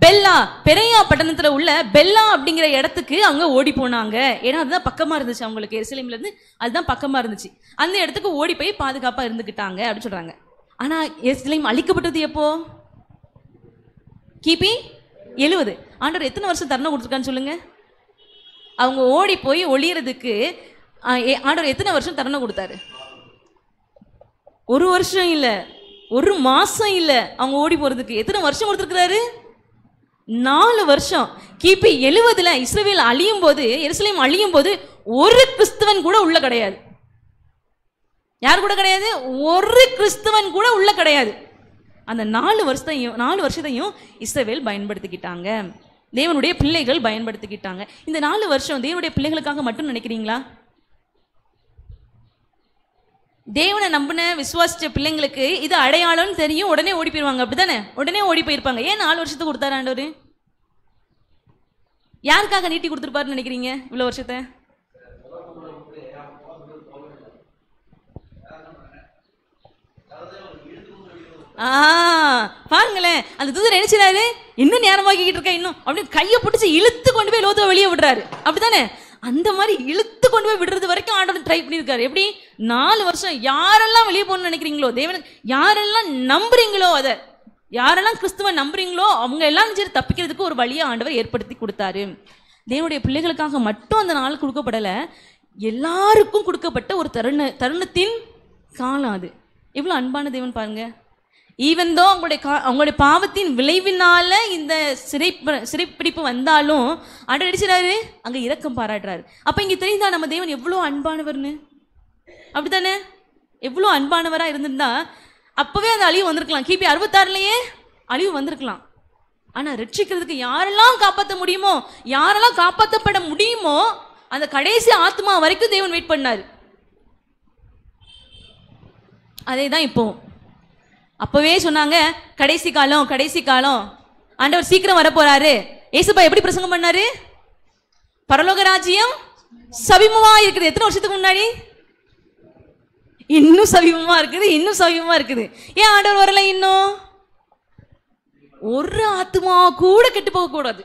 பெல்லா பெரையா பட்டணத்துல உள்ள பெல்லா அப்படிங்கிற இடத்துக்கு அவங்க ஓடி போனாங்க. ஏன்னா அதுதான் பக்கமா இருந்துச்சு அவங்களுக்கு, எருசலேம்ல இருந்து அதுதான் பக்கமா இருந்துச்சு. அந்த இடத்துக்கு ஓடி போய் பாதுகாப்பா இருந்துக்கிட்டாங்க அப்படின்னு சொல்றாங்க. ஆனா எருசலேம் அழிக்கப்பட்டது எப்போ? கிபி 70. ஆண்டவர் எத்தனை வருஷம் தருணம் கொடுத்துருக்கான்னு சொல்லுங்க. அவங்க ஓடி போய் ஒளியறதுக்கு ஆண்டவர் எத்தனை வருஷம் தருணம் கொடுத்தாரு? ஒரு வருஷம் இல்ல, ஒரு மாசம் இல்ல, அவங்க ஓடி போறதுக்கு எத்தனை வருஷம் கொடுத்துருக்கிறாரு? 4 வருஷம். கிபி 70 இஸ்ரவேல் அழியும் போது, எருசலேம் அழியும் போது ஒரு கிறிஸ்தவன் கூட உள்ள கிடையாது. யார் கூட கிடையாது? ஒரு கிறிஸ்தவன் கூட உள்ள கிடையாது. அந்த 4 வருஷத்தையும் இஸ்ரவேல் பயன்படுத்திக்கிட்டாங்க, தேவனுடைய பிள்ளைகள் பயன்படுத்திக்கிட்டாங்க. இந்த 4 வருஷம் தேவனுடைய பிள்ளைகளுக்காக மட்டும் நினைக்கிறீங்களா? தேவனை நம்பின விசுவாசிச்ச பிள்ளைங்களுக்கு இது அடையாளம்னு தெரியும், உடனே ஓடி போயிருவாங்க. அப்படித்தானே? உடனே ஓடி போயிருப்பாங்க. ஏன் 4 வருஷத்துக்கு கொடுத்தாரு ஆண்டவர்? யாருக்காக நீட்டி கொடுத்துருப்பாருன்னு நினைக்கிறீங்க இவ்வளவு வருஷத்தை? பாருங்களேன், அந்த தூதர் நினைச்சாரு, இன்னும் நேரமாக்கிட்டு இருக்க இன்னும் அப்படின்னு கையை பிடிச்சி இழுத்து கொண்டு போய் லோத்துவை வெளியே விடுறாரு. அப்படித்தானே? அந்த மாதிரி இழுத்து கொண்டு போய் விடுறது வரைக்கும் ஆண்டவர் ட்ரை பண்ணியிருக்காரு. எப்படி? 4 வருஷம். யாரெல்லாம் வெளியே போகணும்னு நினைக்கிறீங்களோ, தேவனுக்கு யாரெல்லாம் நம்புறீங்களோ, அதை யாரெல்லாம் கிறிஸ்துவ நம்புறீங்களோ அவங்க எல்லாம் சரி தப்பிக்கிறதுக்கு ஒரு வழியை ஆண்டவர் ஏற்படுத்தி கொடுத்தாரு. தேவனுடைய பிள்ளைகளுக்காக மட்டும் அந்த நாள் கொடுக்கப்படலை, எல்லாருக்கும் கொடுக்கப்பட்ட ஒரு தருணத்தின் காலம் அது. எவ்வளோ அன்பான தேவன் பாருங்க. ஈவன் தோ அவங்களுடைய பாவத்தின் விளைவினால இந்த சிறைப்பிடிப்பு வந்தாலும் ஆண்டவர் அடிச்சுறாரு, அங்க இரக்கம் பாராட்டுறாரு. அப்ப இங்க தெரியுதா நம்ம தேவன் எவ்வளவு அன்பானவர்னு? அப்படித்தானே? எவ்வளவு அன்பானவரா இருந்திருந்தா அப்பவே அந்த அழிவு வந்திருக்கலாம். கிபி 66லயே அழிவு வந்திருக்கலாம். ஆனா ரட்சிக்கிறதுக்கு யாரெல்லாம் காப்பாற்ற முடியுமோ, யாரெல்லாம் காப்பாற்றப்பட முடியுமோ அந்த கடைசி ஆத்மா வரைக்கும் தேவன் வெயிட் பண்ணாரு. அதே தான் இப்போ. அப்பவே சொன்னாங்க கடைசி காலம், கடைசி காலம், ஆண்டவர் சீக்கிரம் வர போறாரு. ஏசப்பா எப்படி பிரசங்கம் பண்ணாரு? பரலோக ராஜ்யம் சமீபமா இருக்குது. எத்தனை வருஷத்துக்கு முன்னாடி? இன்னும் சமீபமா இருக்குது, இன்னும் சமீபமா இருக்குது. ஏன் ஆண்டவர் வரல? இன்னும் ஒரு ஆத்மா கூட கெட்டு போக கூடாது.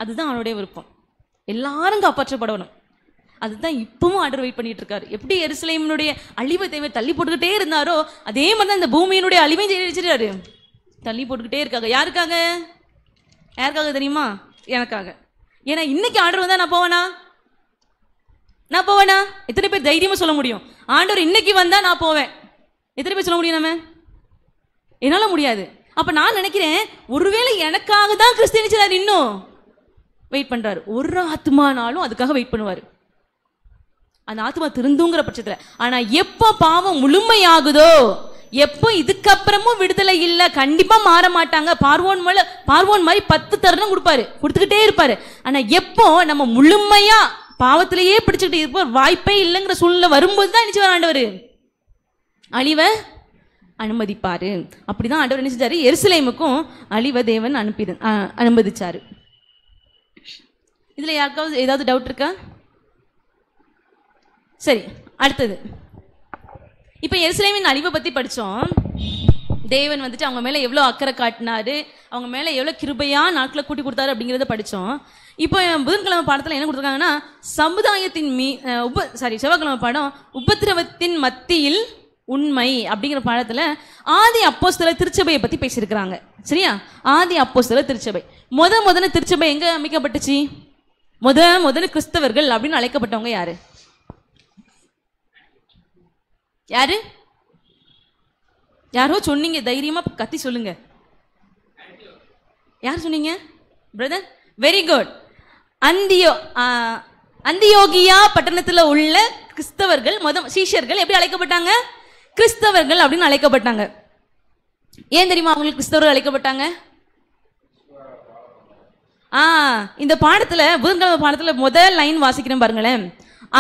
அதுதான் அவனுடைய விருப்பம். எல்லாரும் காப்பாற்றப்படணும். அதுதான் இப்பவும் ஆர்டர் வெயிட் பண்ணிட்டு இருக்காரு. எப்படி எருசலேமினுடைய அழிவை தேவை தள்ளி போட்டுக்கிட்டே இருந்தாரோ அதே மாதிரி தான் இந்த பூமியினுடைய அழிவையும் செய்யறாரு, தள்ளி போட்டுக்கிட்டே இருக்காங்க. யாருக்காக? யாருக்காக தெரியுமா? எனக்காக. ஏன்னா இன்னைக்கு ஆர்டர் வந்தா நான் போவேனா? எத்தனை பேர் தைரியமா சொல்ல முடியும் ஆண்டவர் இன்னைக்கு வந்தா நான் போவேன்? எத்தனை பேர் சொல்ல முடியும்? நம்ம என்னால முடியாது. அப்ப நான் நினைக்கிறேன், ஒருவேளை எனக்காக தான் கிறிஸ்டியனிச்சாரு இன்னும் வெயிட் பண்றாரு. ஒரு ஆத்மானாலும் அதுக்காக வெயிட் பண்ணுவாரு, அந்த ஆத்மா திருந்துங்கிற பட்சத்துல. ஆனா எப்போ பாவம் முழுமையாகுதோ, எப்போ இதுக்கப்புறமும் விடுதலை இல்லை, கண்டிப்பா மாற மாட்டாங்க. பார்வோன் மாதிரி 10 தருணம் கொடுத்துக்கிட்டே இருப்பாரு. ஆனா எப்போ நம்ம முழுமையா பாவத்திலேயே பிடிச்சுக்கிட்டு இருப்போ, வாய்ப்பே இல்லைங்கிற சூழ்நிலை வரும்போது தான் நினைச்சு ஆண்டவர் அழிவை அனுமதிப்பாரு. அப்படிதான் ஆண்டவர் என்ன செஞ்சாரு? எருசலேமுக்கும் அழிவை தேவன் அனுமதிச்சாரு. இதுல யாருக்காவது ஏதாவது டவுட் இருக்கா? சரி, அடுத்தது இப்ப எருசலேமின் அழிவை பத்தி படிச்சோம். தேவன் வந்துட்டு அவங்க மேல எவ்வளவு அக்கறை காட்டினாரு, அவங்க மேல எவ்வளவு கிருபையா நாட்களை கூட்டி கொடுத்தாரு அப்படிங்கிறத படிச்சோம். இப்போ புதன்கிழமை பாடத்துல என்ன கொடுத்துருக்காங்கன்னா, சமுதாயத்தின் செவ்வாய்க்கிழமை பாடம் உபத்திரவத்தின் மத்தியில் உண்மை அப்படிங்கிற பாடத்துல ஆதி அப்போஸ்தலர் திருச்சபையை பத்தி பேசியிருக்கிறாங்க. சரியா? ஆதி அப்போஸ்தலர் திருச்சபை முதல்ல திருச்சபை எங்க அமைக்கப்பட்டுச்சு? முதல்ல கிறிஸ்தவர்கள் அப்படின்னு அழைக்கப்பட்டவங்க யாரு? யாரோ சொன்னீங்க, தைரியமா கத்தி சொல்லுங்க. யார் சொன்னீங்க பிரதர்? Very good. அந்தியோகியா பட்டணத்துல உள்ள கிறிஸ்தவர்கள் சீஷர்கள் எப்படி அழைக்கப்பட்டாங்க? கிறிஸ்தவர்கள் அப்படின்னு அழைக்கப்பட்டாங்க. ஏன் தெரியுமா அவங்களுக்கு கிறிஸ்தவர்கள் அழைக்கப்பட்டாங்க? இந்த பாடத்துல புதன்கிழமை பாடத்துல முதல் லைன் வாசிக்கிறேன் பாருங்களேன்.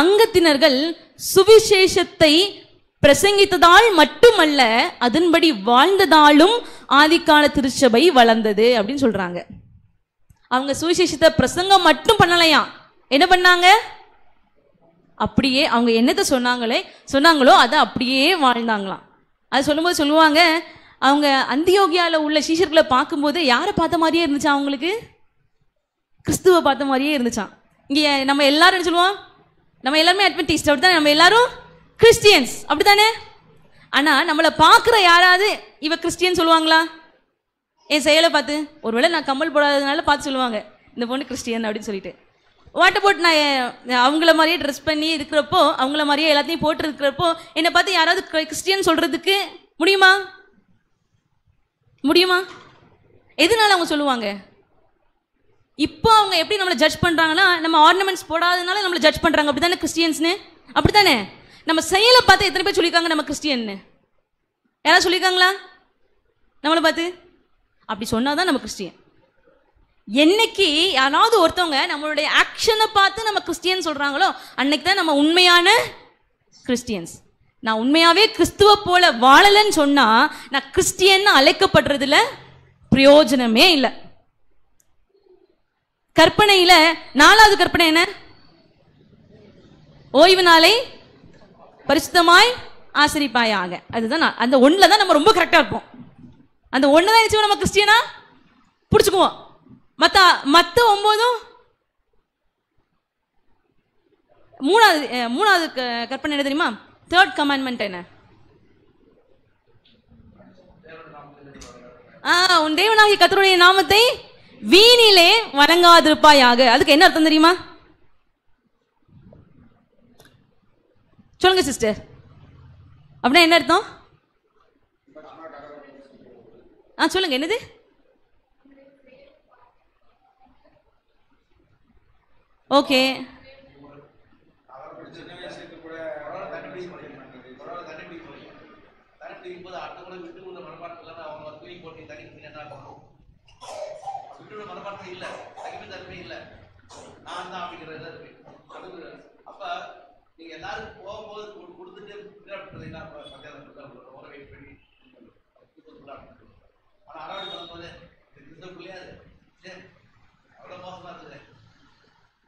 அங்கத்தினர்கள் சுவிசேஷத்தை பிரசங்கித்ததால் மட்டுமல்ல, அதன்படி வாழ்ந்ததாலும் ஆதிக்கால திருச்சபை வளர்ந்தது அப்படின்னு சொல்றாங்க. அவங்க சுவிசேஷத்தை பிரசங்கம் மட்டும் பண்ணலையா, என்ன பண்ணாங்க? அப்படியே அவங்க என்னத்தை சொன்னாங்களோ அதை அப்படியே வாழ்ந்தாங்களாம். அது சொல்லும்போது சொல்லுவாங்க, அவங்க அந்தியோகியாவில் உள்ள சீஷர்களை பார்க்கும்போது யாரை பார்த்த மாதிரியே இருந்துச்சா அவங்களுக்கு? கிறிஸ்துவை பார்த்த மாதிரியே இருந்துச்சான். இங்கே நம்ம எல்லாரும் என்ன சொல்லுவோம்? நம்ம எல்லாருமே அட்வென்டிஸ்ட், அப்படி தானே? நம்ம எல்லாரும் கிறிஸ்டியன்ஸ், அப்படி தானே? ஆனால் நம்மளை பார்க்குற யாராவது இவ கிறிஸ்டியன் சொல்லுவாங்களா? என் செயலை பார்த்து, ஒருவேளை நான் கம்மல் போடாததுனால பார்த்து சொல்லுவாங்க இந்த பொண்ணு கிறிஸ்டியன் அப்படின்னு சொல்லிட்டு. வாட்டர் போட்டு நான் அவங்கள மாதிரியே ட்ரெஸ் பண்ணி இருக்கிறப்போ, அவங்கள மாதிரியே எல்லாத்தையும் போட்டு இருக்கிறப்போ என்னை பார்த்து யாராவது கிறிஸ்டியன் சொல்கிறதுக்கு முடியுமா? முடியுமா? எதனால அவங்க சொல்லுவாங்க? இப்போ அவங்க எப்படி நம்மளை ஜட்ஜ் பண்ணுறாங்கன்னா, நம்ம ஆர்னமெண்ட்ஸ் போடாததுனால நம்மளை ஜட்ஜ் பண்ணுறாங்க, அப்படி தானே கிறிஸ்டியன்ஸ்னு? அப்படி தானே? நம்ம செயலை பார்த்து எத்தனை பேர் சொல்லியிருக்காங்க நம்ம கிறிஸ்டியன்னு? யாராவது சொல்லியிருக்காங்களா நம்மளை பார்த்து? அப்படி சொன்னால் தான் நம்ம கிறிஸ்டியன். என்னைக்கு யாராவது ஒருத்தவங்க நம்மளுடைய ஆக்ஷனை பார்த்து நம்ம கிறிஸ்டியன் சொல்கிறாங்களோ அன்னைக்கு தான் நம்ம உண்மையான கிறிஸ்டியன்ஸ். நான் உண்மையாகவே கிறிஸ்துவ போல வாழலைன்னு சொன்னால் நான் கிறிஸ்டியன் அழைக்கப்படுறதுல பிரயோஜனமே இல்லை. கற்பனையில் 4வது கற்பனை என்ன? ஓய்வு நாளை பரிசுத்தமாய் ஆசரிப்பாயாக. அதுதான் அந்த ஒன்றில் தான் நம்ம ரொம்ப கரெக்டாக இருப்போம். அந்த ஒன்று தான் நினச்சி நம்ம கிறிஸ்டியனா பிடிச்சிக்குவோம். மற்ற 9ம் மூணாவது கற்பனை என்ன தெரியுமா? 3rd commandment என்ன? உன் தேவனாகிய கர்த்தருடைய நாமத்தை வீணிலே வணங்காதிருப்பாயாக. அதுக்கு என்ன அர்த்தம் தெரியுமா? சொல்லுங்க சிஸ்டர், அப்படின்னா என்ன அர்த்தம்? சொல்லுங்க, என்னது? ஓகே,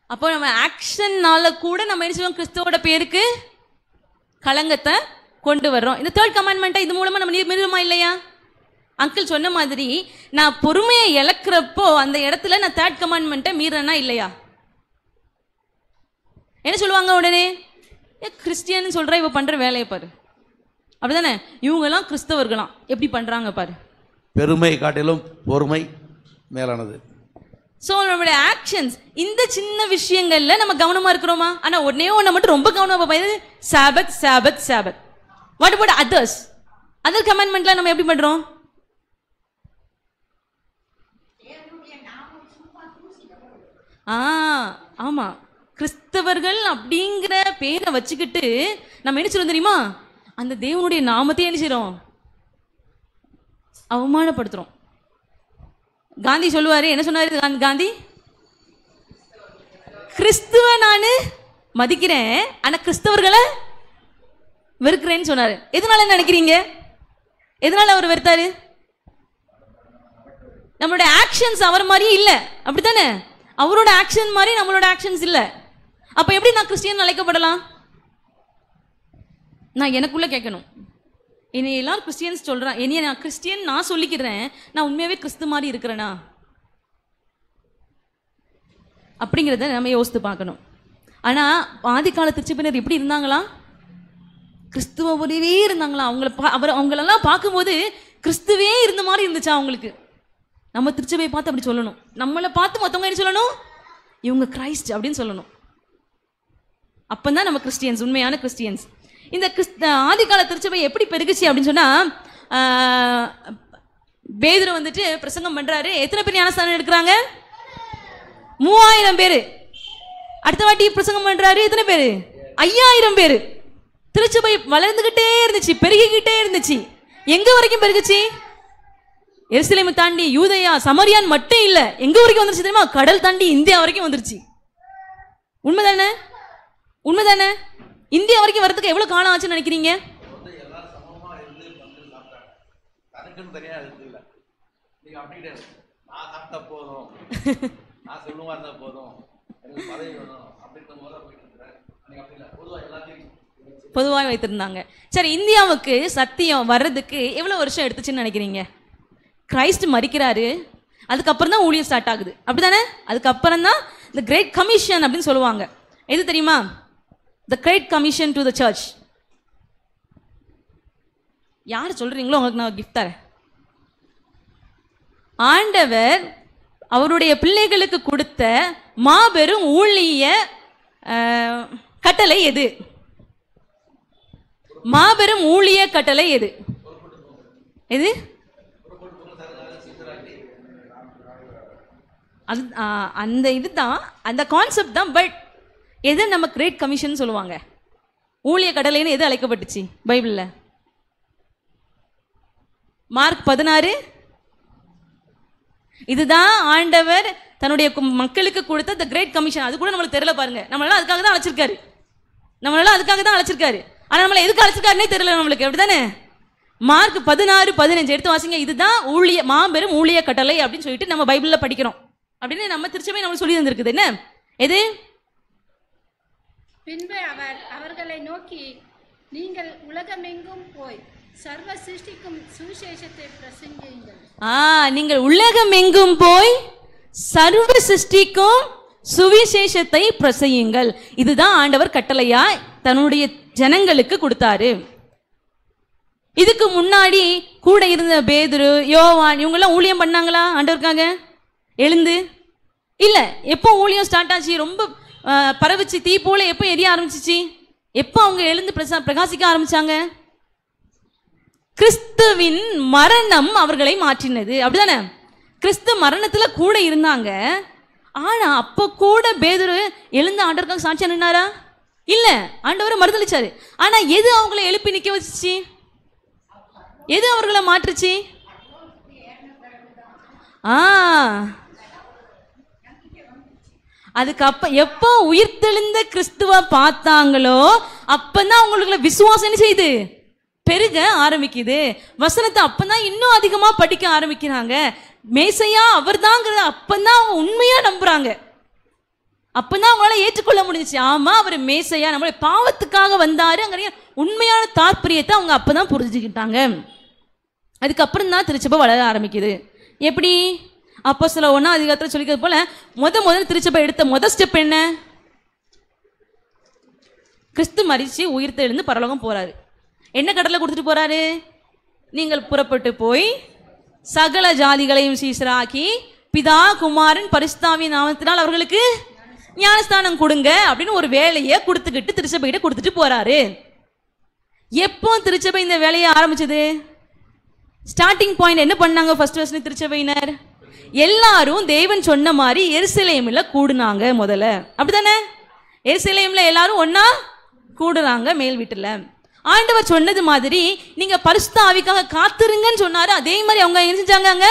அப்போ நம்ம ஆக்ஷன்னால கூட நம்ம என்ன செய்வோம்? கிறிஸ்துவோட பேருக்கு களங்கத்தை கொண்டு வர்றோம். இந்த 3rd commandment இது மூலமா நம்ம மீறுமா இல்லையா? அங்கிள் சொன்ன மாதிரி நான் பொறுமையை இழக்கிறப்போ அந்த இடத்துல நான் 3rd commandment மீறனா இல்லையா? என்ன சொல்லுவாங்க உடனே? கிறிஸ்டியன் சொல்ற இவ பண்ற வேலையை பாரு, அப்படிதானே? இவங்கெல்லாம் கிறிஸ்தவர்களாம், எப்படி பண்றாங்க பாரு. பெருமை காட்டிலும் பொறுமை மேலானது. ஸோ நம்மளுடைய ஆக்ஷன்ஸ் இந்த சின்ன விஷயங்கள்ல நம்ம கவனமா இருக்கிறோமா? ஆனா உடனே ஒன்றை மட்டும் ரொம்ப கவனமா பார்ப்போம். Sabbath Sabbath Sabbath. What about others? Other கமாண்ட்மெண்ட்ல நம்ம எப்படி பண்றோம்? ஆமா, கிறிஸ்தவர்கள் அப்படிங்கிற பேரை வச்சுக்கிட்டு நம்ம என்ன சொல்றோம் தெரியுமா? அந்த தேவனுடைய நாமத்தை என்ன செய்றோம்? அவமானப்படுத்துறோம். காந்தி சொல்லுவாரு, என்ன சொன்னாரு காந்தி? கிறிஸ்துவ நானு மதிக்கிறேன், ஆனா கிறிஸ்தவர்களை வெறுக்கிறேன்னு சொன்னாரு. எதனால நினைக்கிறீங்க? எதனால அவர் வெறுத்தாரு? நம்மளோட ஆக்ஷன்ஸ் அவர் மாதிரியே இல்லை, அப்படித்தானே? அவரோட ஆக்ஷன் மாதிரி நம்மளோட ஆக்ஷன்ஸ் இல்லை. அப்ப எப்படி நான் கிறிஸ்டியன் அழைக்கப்படலாம்? நான் எனக்குள்ள கேட்கணும். என்னை எல்லாரும் கிறிஸ்டியன்ஸ் சொல்றான், என்னைய நான் கிறிஸ்டியன் நான் சொல்லிக்கிறேன், நான் உண்மையாவே கிறிஸ்து மாதிரி இருக்கிறேனா அப்படிங்கிறத நம்ம யோசித்து பார்க்கணும். ஆனா ஆதி கால திருச்சபையினர் எப்படி இருந்தாங்களா? கிறிஸ்துவ போலவே இருந்தாங்களா? அவங்களெல்லாம் பார்க்கும்போது கிறிஸ்துவே இருந்த மாதிரி இருந்துச்சா அவங்களுக்கு? நம்ம திருச்சபையை பார்த்து அப்படி சொல்லணும். நம்மளை பார்த்து மற்றவங்க என்ன சொல்லணும்? இவங்க கிரைஸ்ட் அப்படின்னு சொல்லணும். அப்பந்தான் நம்ம கிறிஸ்டியன்ஸ், உண்மையான கிறிஸ்டியன்ஸ். இந்த ஆதிகால திருச்சபை எப்படி பெருகுச்சு அப்படின்னு சொன்னா, பேதுரு வந்துட்டு பிரசங்கம் பண்றாரு. எத்தனை பேர் ஞானஸ்தானம் எடுக்கிறாங்க? 3000 பேர். அடுத்த வாட்டி பிரசங்கம் பண்றாரு, எத்தனை பேர்? 5000 பேர். திருச்சபை வளர்ந்துகிட்டே இருந்துச்சு, பெருகிக்கிட்டே இருந்துச்சு. எங்க வரைக்கும் பெருகுச்சு? எருசலேமை தாண்டி யூதயா சமரியான் மட்டும் இல்ல, எங்க வரைக்கும் வந்துருச்சு தெரியுமா? கடல் தாண்டி இந்தியா வரைக்கும் வந்துருச்சு. உண்மைதானே? உண்மைதானே? இந்தியா வரைக்கும் வரதுக்கு எவ்வளவு காலம் ஆச்சுன்னு நினைக்கிறீங்க? பொதுவாக வைத்திருந்தாங்க. சரி, இந்தியாவுக்கு சத்தியம் வர்றதுக்கு எவ்வளோ வருஷம் எடுத்துச்சுன்னு நினைக்கிறீங்க? கிரைஸ்ட் மரிக்கிறாரு, அதுக்கப்புறம் தான் ஊழியம் ஸ்டார்ட் ஆகுது, அப்படிதானே? அதுக்கப்புறம் தான் இந்த கிரேட் கமிஷன் அப்படின்னு சொல்லுவாங்க. எது தெரியுமா? The great commission to the church. யார் சொல்றீங்களோ உங்களுக்கு நான் கிஃப்ட் தரேன். ஆண்டவர் அவருடைய பிள்ளைகளுக்கு கொடுத்த மாபெரும் ஊழிய கட்டளை எது? மாபெரும் ஊழிய கட்டளை எது? எது? அந்த இதுதான், அந்த கான்செப்ட் தான். பட் எது நம்ம கிரேட் கமிஷன் சொல்லுவாங்க? ஊழிய கடலைன்னு எது அழைக்கப்பட்டுச்சு பைபிள்ல? மார்க் 16. இதுதான் ஆண்டவர் தன்னுடைய மக்களுக்கு கொடுத்த த கிரேட் கமிஷன். அது கூட நம்மளுக்கு தெரியல பாருங்க. நம்மளால அதுக்காக தான் அழைச்சிருக்காரு, ஆனா நம்மள எதுக்கு அழைச்சிருக்காருன்னே தெரியல நம்மளுக்கு, அப்படிதானே? மார்க் 16:15 எடுத்து வாசிங்க. இதுதான் ஊழிய மாபெரும் ஊழிய கட்டளை அப்படின்னு சொல்லிட்டு நம்ம பைபிள்ல படிக்கிறோம். அப்படின்னு நம்ம திருச்சபை நம்மளுக்கு சொல்லி தந்திருக்குது. என்ன எது? பின்பு அவர் அவர்களை நோக்கி, நீங்கள் உலகமெங்கும் போய் சர்வ சிருஷ்டிக்கும் சுவிசேஷத்தை பிரசங்கியுங்கள். நீங்கள் உலகமெங்கும் போய் சர்வ சிருஷ்டிக்கும் சுவிசேஷத்தை பிரசங்கியுங்கள். இதுதான் ஆண்டவர் கட்டளையா தன்னுடைய ஜனங்களுக்கு கொடுத்தாரு. இதுக்கு முன்னாடி கூட இருந்த பேதுரு, யோவான் இவங்கெல்லாம் ஊழியம் பண்ணாங்களா ஆண்டவருக்காக எழுந்து? இல்ல. எப்போ ஊழியம் ஸ்டார்ட் ஆச்சு? ரொம்ப பரவிச்சு, தீ போல எப்போ எரிய ஆரம்பிச்சிச்சு? எப்போ அவங்க எழுந்து பிரகாசிக்க ஆரம்பிச்சாங்க? கிறிஸ்துவின் மரணம் அவர்களை மாற்றினது, அப்படிதானே? கிறிஸ்து மரணத்துல கூட இருந்தாங்க. ஆனா அப்ப கூட பேதுரு எழுந்து ஆண்டவருக்காக சாட்சியா நின்னாரா? இல்ல, ஆண்டவரை மறுதளிச்சாரு. ஆனா எது அவங்களை எழுப்பி நிக்க வச்சுச்சு? எது அவர்களை மாற்றுச்சு? அதுக்கு எப்போ உயிர்த்தெழுந்த கிறிஸ்துவ பார்த்தாங்களோ அப்பதான் அவங்களுக்கு விசுவாசம் என்ன செய்யுது? பெருக ஆரம்பிக்குது. வசனத்தை அப்பதான் இன்னும் அதிகமா படிக்க ஆரம்பிக்கிறாங்க. மேசையா அவர் தாங்கிறத அப்பதான் அவங்க உண்மையா நம்புறாங்க. அப்பதான் அவங்களால ஏற்றுக்கொள்ள முடிஞ்சிச்சு. ஆமா, அவர் மேசையா, நம்மளுடைய பாவத்துக்காக வந்தாரு, உண்மையான தாற்பயத்தை அவங்க அப்பதான் புரிஞ்சுக்கிட்டாங்க. அதுக்கப்புறம் தான் திருச்சபை வளர ஆரம்பிக்குது. எப்படி? அப்போஸ்தலர் 1ஆம் அதிகாரத்தில் சொல்லிக்கிறது போல முதல் திருச்சபை எடுத்த ஸ்டெப் என்ன? கிறிஸ்து மரிச்சு உயிர்த்தெழுந்து பரலோகம் போறாரு. என்ன கடலை கொடுத்துட்டு போறாரு? நீங்கள் புறப்பட்டு போய் சகல ஜாதிகளையும் சீசராக்கி பிதா குமாரன் பரிசுத்தாவியின் நாமத்தினால் அவர்களுக்கு ஞானஸ்தானம் கொடுங்க அப்படின்னு ஒரு வேலையை கொடுத்துக்கிட்டு திருச்சபைகிட்ட கொடுத்துட்டு போறாரு. எப்போ திருச்சபை இந்த வேலையை ஆரம்பிச்சது? ஸ்டார்டிங் பாயிண்ட் என்ன பண்ணாங்க? ஃபர்ஸ்ட் திருச்சபையினர் எல்லாரும் தேவன் சொன்ன மாதிரி எருசலேம்ல கூடுனாங்க முதல்ல, அப்படிதானே? எருசலேம்ல எல்லாரும் ஒன்னா கூடுறாங்க மேல் வீட்டுல. ஆண்டவர் சொன்னது மாதிரி நீங்க பரிசுத்த ஆவிக்காக காத்திருங்கன்னு சொன்னாரு. அதே மாதிரி அவங்க என்ன செஞ்சாங்க? அங்க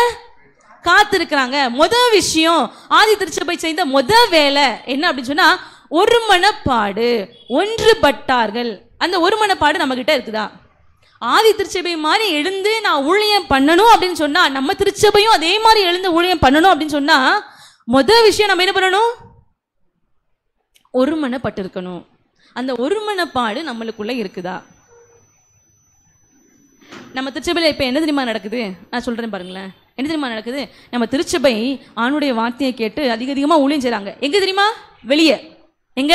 காத்திருக்கிறாங்க. முதல் விஷயம் ஆதி திருச்சபை செய்த முதல் வேலை என்ன அப்படின்னு சொன்னா ஒரு மனப்பாடு, ஒன்றுபட்டார்கள். அந்த ஒரு மனப்பாடு நம்ம கிட்ட இருக்குதா? ஆதி திருச்சபை மாதிரி எழுந்து நான் ஊழியம் பண்ணணும் அப்படின்னு சொன்னா, நம்ம திருச்சபையும் அதே மாதிரி எழுந்து ஊழியம் பண்ணணும் அப்படின்னு சொன்னா முதல் விஷயம் நம்ம என்ன பண்ணணும்? ஒரு மனப்பட்டு இருக்கணும். அந்த ஒரு மனப்பாடு நம்மளுக்குள்ள இருக்குதா? நம்ம திருச்சபையில் இப்போ என்ன தெரியுமா நடக்குது? நான் சொல்றேன் பாருங்களேன். என்ன தெரியுமா நடக்குது? நம்ம திருச்சபை ஆணுடைய வார்த்தையை கேட்டு அதிகமாக ஊழியம் செய்றாங்க. எங்க தெரியுமா? வெளியே. எங்க?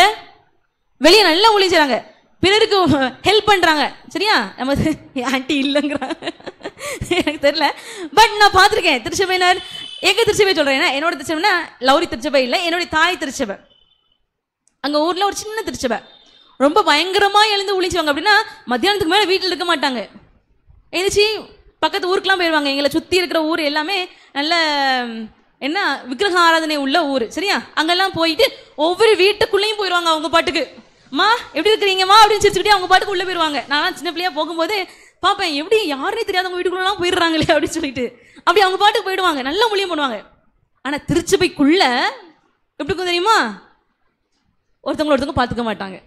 வெளியே நல்லா ஊழியம் செய்றாங்க, பிறருக்கு ஹெல்ப் பண்றாங்க. சரியா? நம்ம ஆன்டி இல்லைங்கிறாங்க, எனக்கு தெரியல. பட் நான் பார்த்துருக்கேன் திருச்சபையினர். எங்க திருச்சபை சொல்றேன், என்னோட திருச்சபைனா லௌரி திருச்சபை இல்லை, என்னுடைய தாய் திருச்சபை. அங்க ஊர்ல ஒரு சின்ன திருச்சபை, ரொம்ப பயங்கரமா எழுந்து ஊழிச்சுவாங்க. அப்படின்னா மத்தியானத்துக்கு மேல வீட்டில் இருக்க மாட்டாங்க, எழுந்துச்சு பக்கத்து ஊருக்குலாம் போயிடுவாங்க. எங்களை சுற்றி இருக்கிற ஊர் எல்லாமே நல்ல என்ன விக்கிரக ஆராதனை உள்ள ஊர். சரியா? அங்கெல்லாம் போயிட்டு ஒவ்வொரு வீட்டுக்குள்ளேயும் போயிடுவாங்க. அவங்க பாட்டுக்கு மா எப்படி இருக்கிறீங்கம்மா அப்படின்னு சிரிச்சுக்கிட்டே அவங்க பாட்டுக்கு உள்ளே போயிடுவாங்க. நான் சின்ன பிள்ளையா போகும்போது பார்ப்பேன், எப்படி யாருனே தெரியாதவங்க வீட்டுக்குள்ளலாம் போயிடுறாங்களே அப்படின்னு சொல்லிட்டு அப்படி அவங்க பாட்டுக்கு போயிடுவாங்க, நல்லா ஊழியம் பண்ணுவாங்க. ஆனால் திருச்சபைக்குள்ள எப்படி இருக்கும் தெரியுமா? ஒருத்தவங்க பார்த்துக்க மாட்டாங்க,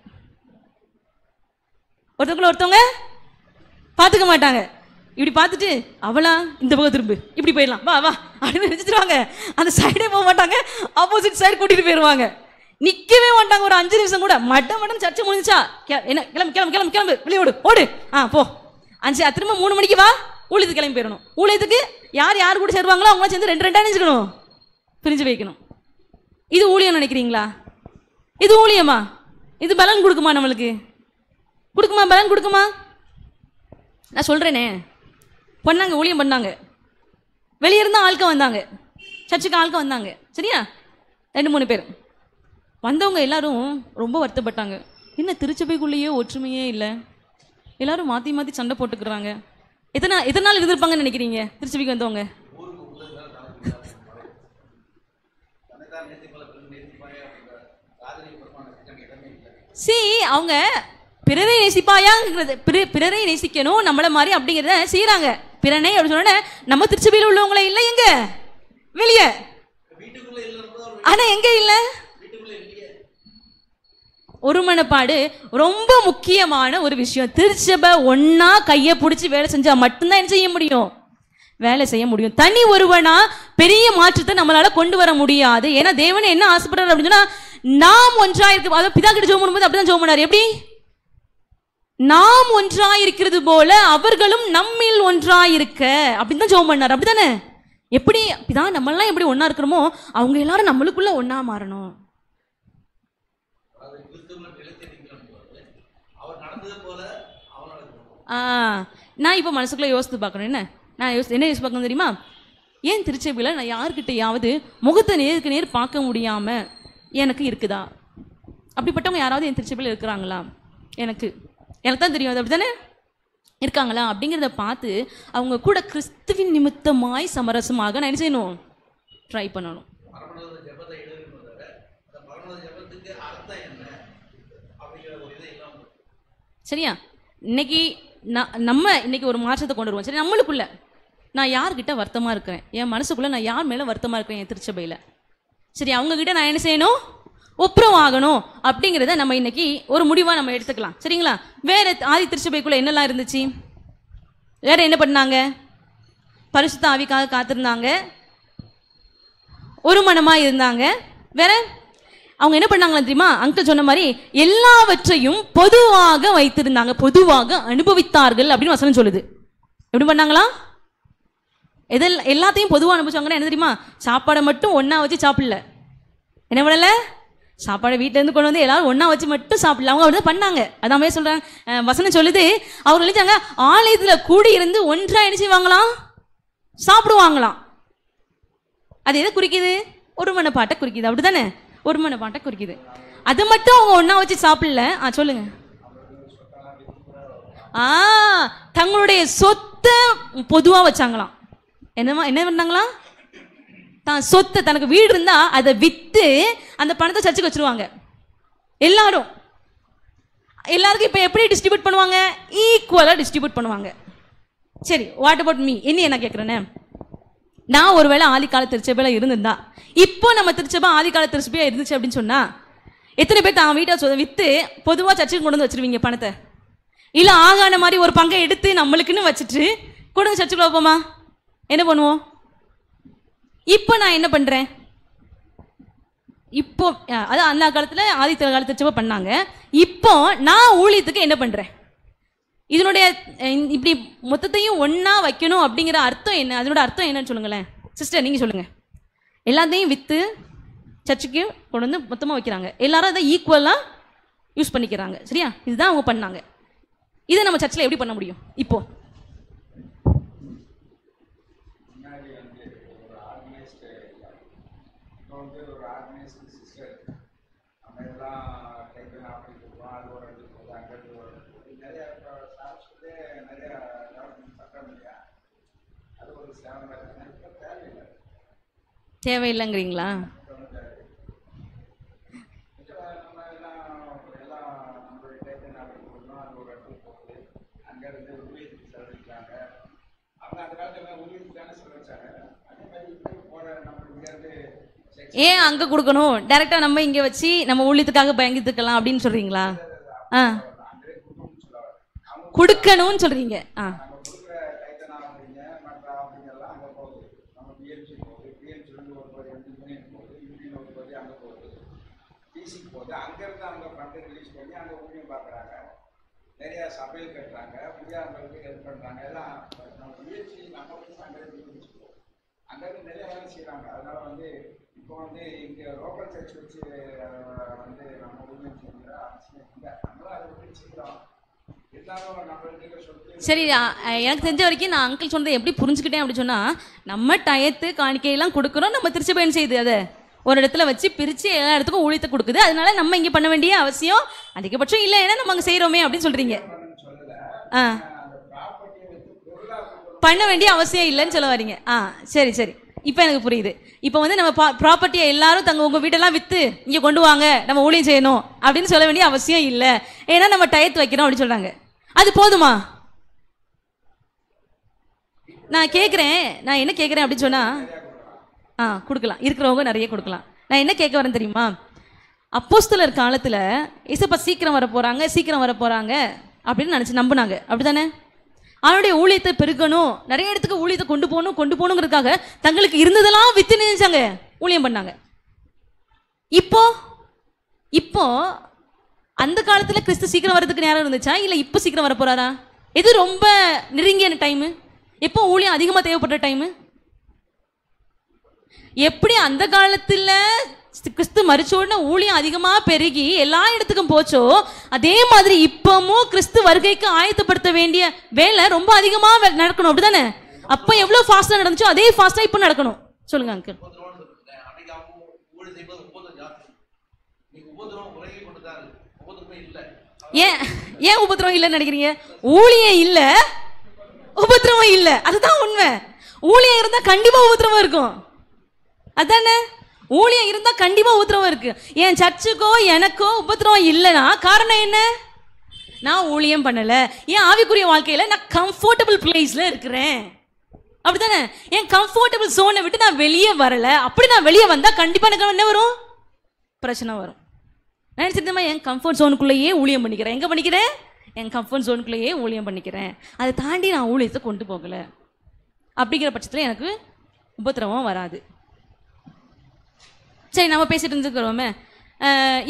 ஒருத்தவங்க பார்த்துக்க மாட்டாங்க. இப்படி பார்த்துட்டு அவளா இந்த பக்கம் திரும்பு, இப்படி போயிடலாம், வா வா அப்படின்னு நினைச்சிருவாங்க. அந்த சைடே போக மாட்டாங்க, ஆப்போசிட் சைடு கூட்டிட்டு போயிடுவாங்க. நிக்கவே மாட்டாங்க ஒரு 5 நிமிஷம் கூட. மட்டன் சர்ச்சை முடிஞ்சுச்சா, என்ன கிளம்பு கிளம்பு கிளம்பு கிளம்பு வெளியே ஓடு ஓடு, போ 5 திரும்ப 3 மணிக்கு வா, ஊழியத்துக்கு கிளம்பி போயிடணும். ஊழியத்துக்கு யார் யார் கூட சேருவாங்களோ அவங்களாம் சேர்ந்து 2 நினைச்சுக்கணும், பிரிஞ்சு வைக்கணும். இது ஊழியம் நினைக்கிறீங்களா? இது ஊழியமா? இது பலன் கொடுக்குமா? நம்மளுக்கு கொடுக்குமா? பலன் கொடுக்குமா? நான் சொல்றேனே, பண்ணாங்க, ஊழியம் பண்ணாங்க, வெளியே இருந்தா ஆட்க வந்தாங்க, சர்ச்சுக்கு ஆட்க வந்தாங்க. சரியா? 2-3 பேர் வந்தவங்க எல்லாரும் ரொம்ப வருத்தப்பட்டாங்க. என்ன திருச்சபைக்குள்ளேயே ஒற்றுமையே இல்லை, எல்லாரும் மாற்றி மாற்றி சண்டை போட்டுக்கிறாங்க. எத்தனை நாள் இருந்திருப்பாங்கன்னு நினைக்கிறீங்க திருச்சபைக்கு வந்தவங்க? அவங்க பிறரை நேசிப்பாயாங்கிறது, பிறரை நேசிக்கணும் நம்மள மாதிரி அப்படிங்கிறத செய்யறாங்க. பிறனை அப்படி சொன்ன நம்ம திருச்சபையில் உள்ளவங்கள இல்லை, எங்க வெளியே, ஆனா எங்க இல்ல ஒரு மனப்பாடு. ரொம்ப முக்கியமான ஒரு விஷயம். திருச்சபை ஒன்னா கையை பிடிச்சி வேலை செஞ்சா மட்டும்தான் என்ன செய்ய முடியும்? வேலை செய்ய முடியும். தனி ஒருவனா பெரிய மாற்றத்தை நம்மளால கொண்டு வர முடியாது. ஏன்னா தேவன் என்ன ஆசைப்படுறாரு அப்படின்னு சொன்னா, நாம் ஒன்றாயிருக்கு. அதாவது பிதா கிட்ட ஜெபம் பண்ணும்போது அப்படிதான் ஜெபம் பண்ணாரு. எப்படி? நாம் ஒன்றாயிருக்கிறது போல அவர்களும் நம்மில் ஒன்றாயிருக்க அப்படின்னு தான் ஜெபம் பண்ணாரு. அப்படித்தானே? எப்படி பிதா நம்மளாம் எப்படி ஒன்னா இருக்கிறோமோ அவங்க எல்லாரும் நம்மளுக்குள்ள ஒன்னா மாறணும். நான் இப்போ மனசுக்குள்ள யோசித்து பார்க்கணும். என்ன என்ன யோசிச்சு பார்க்கணும் தெரியுமா? ஏன் திருச்சபையில் நான் யார்கிட்டையாவது முகத்தை நேருக்கு நேர் பார்க்க முடியாம எனக்கு இருக்குதா? அப்படிப்பட்டவங்க யாராவது என் திருச்சபையில் இருக்கிறாங்களா? எனக்கு தான் தெரியும் அது. அப்படித்தானே இருக்காங்களா? அப்படிங்கிறத பார்த்து அவங்க கூட கிறிஸ்துவின் நிமித்தமாய் சமரசமாக நான் என்ன செய்யணும்? ட்ரை பண்ணணும். சரியா? இன்னைக்கு நம்ம இன்னைக்கு ஒரு மாற்றத்தை கொண்டு வருவோம். சரி, நம்மளுக்குள்ள நான் யார்கிட்ட வருத்தமா இருக்கிறேன், என் மனசுக்குள்ள நான் யார் மேல வருத்தமா இருக்கிறேன் என் திருச்சபையில, சரி அவங்க கிட்ட நான் என்ன செய்யணும்? ஒப்புரம் ஆகணும். அப்படிங்கிறத நம்ம இன்னைக்கு ஒரு முடிவா நம்ம எடுத்துக்கலாம். சரிங்களா? வேற ஆதி திருச்சபைக்குள்ள என்னெல்லாம் இருந்துச்சு? வேற என்ன பண்ணாங்க? பரிசுத்த ஆவிக்காக காத்திருந்தாங்க, ஒரு மனமா இருந்தாங்க. வேற அவங்க என்ன பண்ணாங்களா தெரியுமா? அங்கிள் சொன்ன மாதிரி எல்லாவற்றையும் பொதுவாக வைத்திருந்தாங்க, பொதுவாக அனுபவித்தார்கள் அப்படின்னு வசனம் சொல்லுது. எப்படி பண்ணாங்களா? எல்லாத்தையும் பொதுவாக அனுபவிச்சாங்கன்னா என்ன தெரியுமா? சாப்பாடை மட்டும் ஒன்னா வச்சு சாப்பிடல. என்ன பண்ணல? சாப்பாடை வீட்டில இருந்து கொண்டு வந்து எல்லாரும் ஒன்னா வச்சு மட்டும் சாப்பிடல. அவங்க அப்படிதான் பண்ணாங்க. அதாமே சொல்றாங்க, வசனம் சொல்லுது, அவங்க நினைச்சாங்க ஆலயத்துல கூடி இருந்து ஒன்றா என்ன செய்வாங்களாம்? சாப்பிடுவாங்களாம். அது எதை குறிக்குது? ஒரு மனப்பாட்டை குறிக்குது. அப்படித்தானே? ஒரு மனப்பாட்டை குறிக்குது. அது மட்டும் அவங்க ஒன்னா வச்சு சாப்பிடல. சொல்லுங்க. தங்களுடைய சொத்தை பொதுவா வச்சாங்களாம். என்ன பண்ணாங்களாம்? தான் சொத்தை, தனக்கு வீடு இருந்தா அதை வித்து அந்த பணத்தை சர்ச்சுக்கு வச்சிருவாங்க. எல்லாருக்கும் இப்ப எப்படி டிஸ்ட்ரிபியூட் பண்ணுவாங்க? ஈக்குவலா டிஸ்ட்ரிபியூட் பண்ணுவாங்க. சரி, வாட் அபவுட் மீ? என்ன கேட்கிறேன்னு, நான் ஒருவேளை ஆதிகால திருச்சபையில இருந்திருந்தா, இப்போ நம்ம திருச்சபை ஆதிகால திருச்சபையா இருந்துச்சு அப்படின்னு சொன்னா, எத்தனை பேர் தான் வீட்டை வித்து பொதுவா சர்ச்சுக்கு கொண்டு வந்து வச்சிருவீங்க பணத்தை? இல்ல ஆகான மாதிரி ஒரு பங்கை எடுத்து நம்மளுக்குன்னு வச்சுட்டு கொண்டு வந்து சர்ச்சுக்குள்ள வைப்போமா? என்ன பண்ணுவோம்? இப்போ நான் என்ன பண்றேன்? இப்போ அது அந்த காலத்துல ஆதிகால திருச்சபை பண்ணாங்க. இப்போ நான் ஊழியத்துக்கு என்ன பண்றேன்? இதனுடைய இப்படி மொத்தத்தையும் ஒன்னா வைக்கணும் அப்படிங்கிற அர்த்தம் என்ன? அதனோட அர்த்தம் என்னன்னு சொல்லுங்களேன் சிஸ்டர், நீங்க சொல்லுங்க. எல்லாத்தையும் வித்து சர்ச்சுக்கு கொண்டு வந்து மொத்தமா வைக்கிறாங்க, எல்லாரும் அதை ஈக்குவலா யூஸ் பண்ணிக்கிறாங்க. சரியா? இதுதான் அவங்க பண்ணாங்க. இதை நம்ம சர்ச்சில் எப்படி பண்ண முடியும்? இப்போ தேவையில்லைங்கிறீங்களா? ஏன் அங்க கொடுக்கணும்? டைரக்டா நம்ம இங்க வச்சு நம்ம ஊழியத்துக்காக பயங்கித்துக்கலாம் அப்படின்னு சொல்றீங்களா? கொடுக்கணும்னு சொல்றீங்க. நிறைய சபையில் கட்டுறாங்க, முடியாதவங்களுக்கு ஹெல்ப் பண்றாங்க. எல்லாம் நம்ம முயற்சி நம்ம அங்கிருந்து நிறைய வேலை செய்யறாங்க. அதனால வந்து இப்போ வந்து இங்க லோக்கல் சர்ச் வச்சு வந்து நம்ம ஊழியம் செய்யற அவசியம் இல்லை. நம்மளும் அதை விட்டு செய்யறோம். எல்லாரும் நம்மளுக்கு சொல்லி சரி, எனக்கு தெரிஞ்ச வரைக்கும் நான் அங்கிள் சொன்னதை எப்படி புரிஞ்சுக்கிட்டேன் அப்படி சொன்னா, நம்ம டயத்து காணிக்கையெல்லாம் கொடுக்குறோம், நம்ம திருச்சபையன் செய்யுது அதை ஒரு இடத்துல வச்சு பிரித்து எல்லா இடத்துக்கும் ஊழியத்தை கொடுக்குது. அதனால நம்ம இங்கே பண்ண வேண்டிய அவசியம் அதிகபட்சம் இல்லை, ஏன்னா நம்ம அங்கே செய்கிறோமே அப்படின்னு சொல்கிறீங்க. பண்ண வேண்டிய அவசியம் இல்லைன்னு சொல்ல வரீங்க. சரி சரி, இப்போ எனக்கு புரியுது. இப்போ வந்து நம்ம ப்ராப்பர்ட்டியை எல்லாரும் தங்க உங்கள் வீட்டெல்லாம் விற்று இங்கே கொண்டு வாங்க, நம்ம ஊழியம் செய்யணும் அப்படின்னு சொல்ல வேண்டிய அவசியம் இல்லை, ஏன்னா நம்ம டயத்து வைக்கிறோம் அப்படின்னு சொல்கிறாங்க. அது போதுமா? நான் கேட்குறேன், நான் என்ன கேட்குறேன் அப்படின்னு சொன்னால் கொடுக்கலாம், இருக்கிறவங்க நிறைய கொடுக்கலாம். நான் என்ன கேட்க வரேன் தெரியுமா? அப்போஸ்தலர் காலத்தில் இயேசுப்பா சீக்கிரம் வர போகிறாங்க அப்படின்னு நம்பினாங்க, அப்படி தானே? அவனுடைய ஊழியத்தை பெருக்கணும், நிறைய இடத்துக்கு ஊழியத்தை கொண்டு போகணுங்கிறதுக்காக தங்களுக்கு இருந்ததெல்லாம் வித்து நினைச்சாங்க, ஊழியம் பண்ணாங்க. இப்போ அந்த காலத்தில் கிறிஸ்து சீக்கிரம் வர்றதுக்கு நேரம் இருந்துச்சா, இல்லை இப்போ சீக்கிரம் வர போறாரா? எது ரொம்ப நெருங்கிய டைமு? எப்போ ஊழியம் அதிகமாக தேவைப்படுற டைமு? எப்படி அந்த காலத்தில் கிறிஸ்து மரிச்ச உடனே ஊழியம் அதிகமாக பெருகி எல்லா இடத்துக்கும் போச்சோ, அதே மாதிரி இப்பவும் கிறிஸ்து வருகைக்கு ஆயத்தப்படுத்த வேண்டிய வேலை ரொம்ப அதிகமாக நடக்கணும், அப்படிதானே? அப்போ எவ்வளோ ஃபாஸ்ட்டாக நடந்துச்சோ அதே ஃபாஸ்ட்டாக இப்போ நடக்கணும். சொல்லுங்க அங்கிள். ஏன் உபத்திரவம் இல்லைன்னு நினைக்கிறீங்க? ஊழியம் இல்லை, உபத்திரவம் இல்லை, அதுதான் உண்மை. ஊழியம் இருந்தால் கண்டிப்பாக உபத்திரவம் இருக்கும், அதானே? ஊழியம் இருந்தா கண்டிப்பா உபத்திரவம் இருக்கு. என் சர்ச்சுக்கோ எனக்கோ உபத்திரவம் இல்லைன்னா காரணம் என்ன? நான் ஊழியம் பண்ணல, என் ஆவிக்குரிய வாழ்க்கையில நான் கம்ஃபர்டபுள் பிளேஸ்ல இருக்கிறேன், அப்படித்தானே? என் கம்ஃபர்டபுள் ஜோனை விட்டு நான் வெளியே வரல. அப்படி நான் வெளியே வந்தா கண்டிப்பா எனக்கு என்ன வரும்? பிரச்சனை வரும். நினைச்சிருந்தேமா என் கம்ஃபர்ட் ஜோனுக்குள்ளேயே ஊழியம் பண்ணிக்கிறேன். எங்க பண்ணிக்கிறேன்? என் கம்ஃபர்ட் ஜோனுக்குள்ளேயே ஊழியம் பண்ணிக்கிறேன். அதை தாண்டி நான் ஊழியத்தை கொண்டு போகல. அப்படிங்கிற பட்சத்தில் எனக்கு உபத்திரவம் வராது. சரி, நம்ம பேசிட்டு இருந்துக்கிறோமே,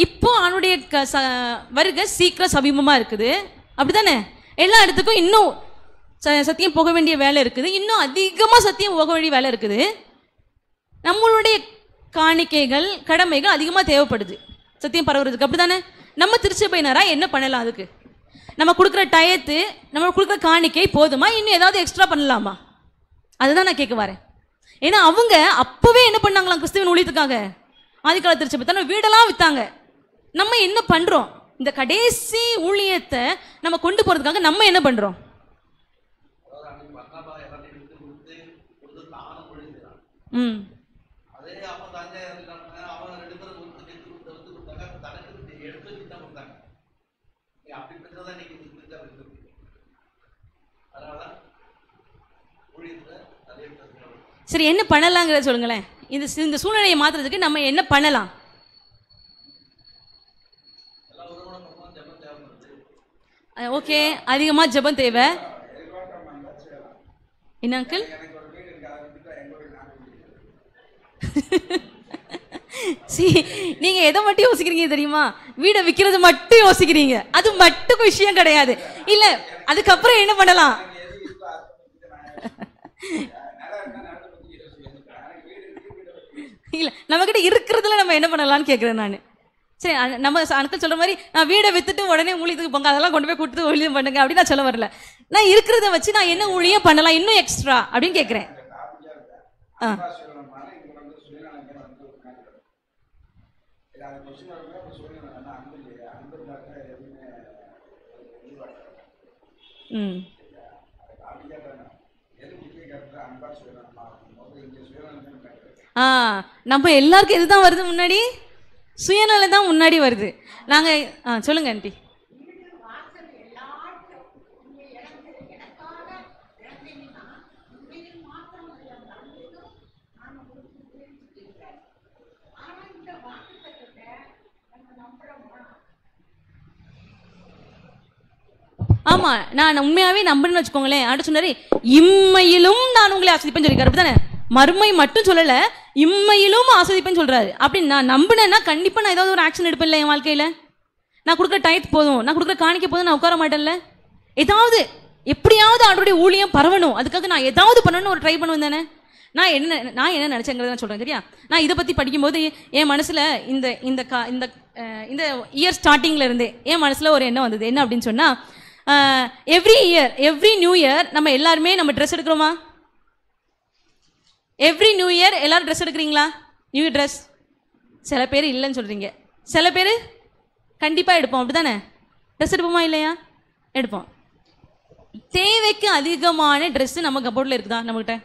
இப்போ அவனுடைய வருகை சீக்கிரம் சமீபமாக இருக்குது, அப்படித்தானே? எல்லா இடத்துக்கும் இன்னும் சத்தியம் போக வேண்டிய வேலை இருக்குது, இன்னும் அதிகமாக சத்தியம் போக வேண்டிய வேலை இருக்குது. நம்மளுடைய காணிக்கைகள் கடமைகள் அதிகமாக தேவைப்படுது சத்தியம் பரவுறதுக்கு, அப்படித்தானே? நம்ம திருச்சபையினரா என்ன பண்ணலாம்? அதுக்கு நம்ம கொடுக்குற டயத்து, நம்ம கொடுக்குற காணிக்கை போதுமா, இன்னும் ஏதாவது எக்ஸ்ட்ரா பண்ணலாமா? அதுதான் நான் கேட்க வரேன். ஏன்னா அவங்க அப்பவே என்ன பண்ணாங்களாம் கிறிஸ்துவின் ஊழியத்துக்காக? ஆதிகால திருச்சபை தன்னோட வீடெல்லாம் வித்தாங்க. நம்ம என்ன பண்றோம்? இந்த கடைசி ஊழியத்தை நம்ம கொண்டு போறதுக்காக நம்ம என்ன பண்றோம்? சரி, என்ன பண்ணலாங்கிறத சொல்லுங்களேன். இந்த சூழ்நிலையை மாற்றுறதுக்கு நம்ம என்ன பண்ணலாம்? ஓகே, அதிகமாக ஜெபம் தேவை. என்ன அங்கிள்? நீங்க எதை மட்டும் யோசிக்கிறீங்க தெரியுமா? வீடை விற்கிறது மட்டும் யோசிக்கிறீங்க. அது மட்டும் விஷயம் கிடையாது. இல்ல, அதுக்கப்புறம் என்ன பண்ணலாம்? இல்ல, நம்ம கிட்ட இருக்கிறதுல நம்ம என்ன பண்ணலாம்னு கேட்கிறேன் நான். சரி, நம்ம அங்கிள் சொல்ற மாதிரி நான் வீடை வித்துட்டு உடனே ஊழியத்துக்கு போங்க, அதெல்லாம் கொண்டு போய் கொடுத்து ஊழியம் பண்ணுங்க அப்படின்னு நான் சொல்ல வரல. நான் இருக்கிறத வச்சு நான் என்ன ஊழியம் பண்ணலாம் இன்னும் எக்ஸ்ட்ரா அப்படின்னு கேட்கிறேன். நம்ம எல்லாருக்கும் இதுதான் வருது முன்னாடி, சுயநலம் தான் முன்னாடி வருது. நாங்க சொல்லுங்க ஆண்டி. ஆமா, நான் உண்மையாவே நம்புன்னு வச்சுக்கோங்களேன். ஆண்டு சொன்னாரு, இம்மையிலும் நான் உங்களை ஆஸ்வதிப்பேன்னு சொல்லிருக்காரு, அப்படித்தானே? மறுமை மட்டும் சொல்லல, இம்மையிலும் ஆஸ்வதிப்பேன்னு சொல்றாரு. அப்படி நான் நம்பினேன்னா கண்டிப்பா நான் ஏதாவது ஒரு ஆக்ஷன் எடுப்பேன்ல என் வாழ்க்கையில. நான் கொடுக்குற டயத் போதும், நான் கொடுக்குற காணிக்க போதும், நான் உட்கார மாட்டேன்ல. ஏதாவது எப்படியாவது அவருடைய ஊழியம் பரவணும், அதுக்காக நான் ஏதாவது பண்ணணும்னு ஒரு ட்ரை பண்ணுவேன் தானே. நான் என்ன நினச்சேங்கிறத நான் சொல்கிறேன் சரியா. நான் இதை பற்றி படிக்கும்போது என் மனசில் இந்த இந்த இந்த இயர் ஸ்டார்டிங்கில் இருந்தே என் மனசில் ஒரு எண்ணம் வந்தது. என்ன அப்படின்னு சொன்னால், எவ்ரி நியூ இயர் நம்ம எல்லாருமே நம்ம ட்ரெஸ் எடுக்கிறோமா? எவ்ரி நியூ இயர் எல்லாரும் ட்ரெஸ் எடுக்கிறீங்களா? நியூ ட்ரெஸ் சில பேர் இல்லைன்னு சொல்கிறீங்க, சில பேர் கண்டிப்பாக எடுப்போம். அப்படி தானே? ட்ரெஸ் எடுப்போமா இல்லையா? எடுப்போம். தேவைக்கு அதிகமான ட்ரெஸ்ஸு நம்ம கபோர்டில் இருக்குதா நம்மகிட்ட?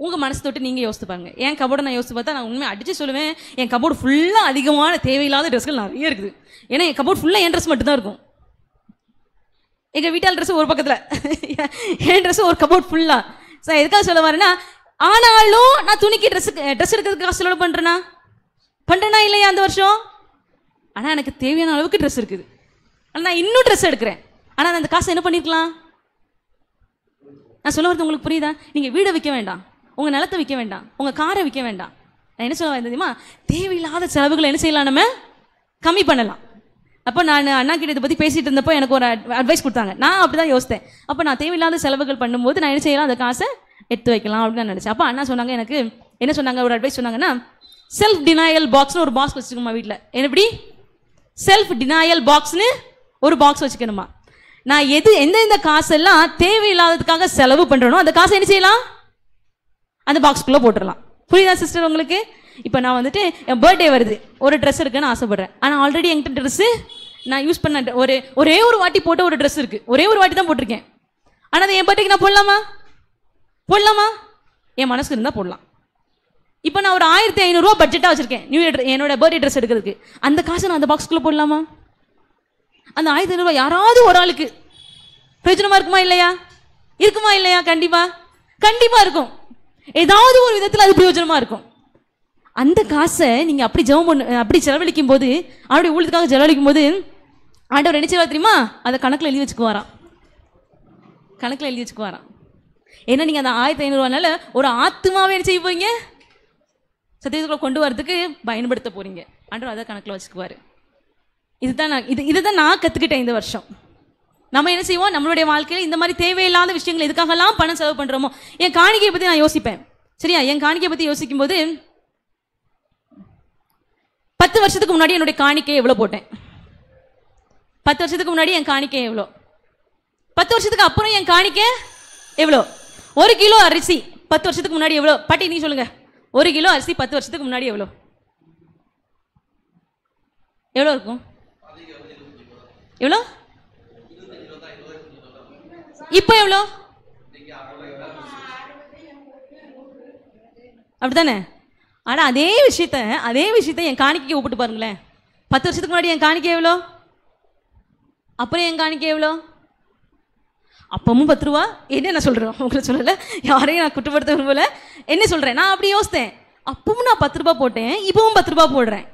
உங்கள் மனசு தொட்டு நீங்கள் யோசித்து பாருங்க. என் கபோர்டை நான் யோசித்து பார்த்தா நான் உண்மையை அடித்து சொல்லுவேன், என் கபோர்டு ஃபுல்லாக அதிகமான தேவையில்லாத ட்ரெஸ்கள் நிறைய இருக்குது. ஏன்னா என் கபோர்டு ஃபுல்லாக என் ட்ரெஸ் மட்டும்தான் இருக்கும். எங்கள் வீட்டால் ட்ரெஸ்ஸு ஒரு பக்கத்தில், என் ட்ரெஸ்ஸு ஒரு கபோர்ட் ஃபுல்லாக. ஸோ எதுக்காக சொல்ல வரேன்னா, ஆனாலும் நான் துணிக்கு ட்ரெஸ் எடுக்கிறதுக்கு காசு செலவு பண்ணுறேனா இல்லையா அந்த வருஷம்? ஆனால் எனக்கு தேவையான அளவுக்கு ட்ரெஸ் இருக்குது. ஆனால் நான் இன்னும் ட்ரெஸ் எடுக்கிறேன். ஆனால் அந்த காசை என்ன பண்ணியிருக்கலாம்? நான் சொல்ல வரது உங்களுக்கு புரியுதா? நீங்கள் வீடை விற்க வேண்டாம், உங்கள் நிலத்தை விற்க வேண்டாம், உங்கள் காரை விற்க வேண்டாம். நான் என்ன சொல்ல வரேன் தெரியுமா? தேவையில்லாத செலவுகளை என்ன செய்யலாம், நம்ம கம்மி பண்ணலாம். அப்போ நான் அண்ணா கிட்ட இதை பற்றி பேசிகிட்டு இருந்தப்போ எனக்கு ஒரு அட்வைஸ் கொடுத்தாங்க. நான் அப்படி தான் யோசித்தேன். அப்போ நான் தேவையில்லாத செலவுகள் பண்ணும்போது நான் என்ன செய்யலாம், அந்த காசை எடுத்து வைக்கலாம் அப்படின்னு நான் நினச்சேன். அப்போ அண்ணா சொன்னாங்க, எனக்கு என்ன சொன்னாங்க, ஒரு அட்வைஸ் சொன்னாங்கன்னா, செல்ஃப் டினாயல் பாக்ஸ்னு ஒரு பாக்ஸ் வச்சுக்கணுமா வீட்டில். எப்படி? செல்ஃப் டினாயல் பாக்ஸ்னு ஒரு பாக்ஸ் வச்சுக்கணுமா. நான் எந்தெந்த காசெல்லாம் தேவையில்லாததுக்காக செலவு பண்ணுறனோ அந்த காசை என்ன செய்யலாம், அந்த பாக்ஸ்குள்ளே போட்டுடலாம். புரியுதா சிஸ்டர் உங்களுக்கு? இப்போ நான் வந்துட்டு என் பர்த்டே வருது, ஒரு ட்ரெஸ் இருக்குன்னு ஆசைப்படுறேன். ஆனால் ஆல்ரெடி என்கிட்ட ட்ரெஸ்ஸு நான் யூஸ் பண்ண ஒரே ஒரு வாட்டி போட்ட ஒரு ட்ரெஸ் இருக்குது, ஒரே ஒரு வாட்டி தான் போட்டிருக்கேன். ஆனால் அது என் பர்த்டேக்கு நான் போடலாமா? என் மனசு இருந்தால் போடலாம். இப்போ நான் ஒரு 1500 ரூபா பட்ஜெட்டாக வச்சுருக்கேன் நியூ இயர் என்னோட பர்த்டே ட்ரெஸ் எடுக்கிறதுக்கு. அந்த காசை நான் அந்த பாக்ஸ்குள்ளே போடலாமா? அந்த 1500 ரூபா யாராவது ஒரு ஆளுக்கு பிரயோஜனமாக இருக்குமா இல்லையா? கண்டிப்பாக இருக்கும். ஏதாவது ஒரு விதத்தில் அது பிரயோஜனமாக இருக்கும். அந்த காசை நீங்கள் அப்படி செலவழிக்கும் போது, அவருடைய ஊழியத்துக்காக செலவழிக்கும் போது ஆண்டவர் என்ன செய்வார் தெரியுமா? அதை கணக்கில் எழுதி வச்சுக்குவாராம். ஏன்னா நீங்கள் அந்த 1500 ரூபானால ஒரு ஆத்மாவே என்ன செய்ய போறீங்க, சத்தியத்துக்குள்ள கொண்டு வரதுக்கு பயன்படுத்த போறீங்க. ஆண்டவர் அதை கணக்கில் வச்சுக்குவார். இதுதான் நான் கற்றுக்கிட்டேன் இந்த வருஷம். நம்ம என்ன செய்வோம், நம்மளுடைய வாழ்க்கையில் இந்த மாதிரி தேவையில்லாத விஷயங்கள் எதுக்காகலாம் பணம் செலவு பண்ணுறோமோ. என் காணிக்கையை பற்றி நான் யோசிப்பேன் சரியா. என் காணிக்கையை பற்றி யோசிக்கும் போது 10 வருஷத்துக்கு முன்னாடி என்னுடைய காணிக்கையை எவ்வளோ போட்டேன், 10 வருஷத்துக்கு முன்னாடி என் காணிக்கை எவ்வளோ, 10 வருஷத்துக்கு அப்புறம் என் காணிக்கை எவ்வளோ, 1 கிலோ அரிசி 10 வருஷத்துக்கு முன்னாடி எவ்வளோ? பாட்டி நீ சொல்லுங்க, 1 கிலோ அரிசி 10 வருஷத்துக்கு முன்னாடி எவ்வளோ இருக்கும்? எவ்வளோ? இப்போ எவ்வளோ? அப்படித்தானே? ஆனால் அதே விஷயத்த என் காணிக்கைக்கு ஒப்பிட்டு பாருங்களேன். 10 வருஷத்துக்கு முன்னாடி என் காணிக்கை எவ்வளோ, அப்புறம் என் காணிக்கை எவ்வளோ? அப்பவும் 10 ரூபா. என்ன நான் சொல்கிறேன், உங்களுக்கு சொல்லலை, யாரையும் நான் குற்றப்படுத்த விரும்பல. என்ன சொல்கிறேன், நான் அப்படி யோசித்தேன். அப்பவும் நான் 10 ரூபா போட்டேன், இப்பவும் 10 ரூபா போடுறேன்.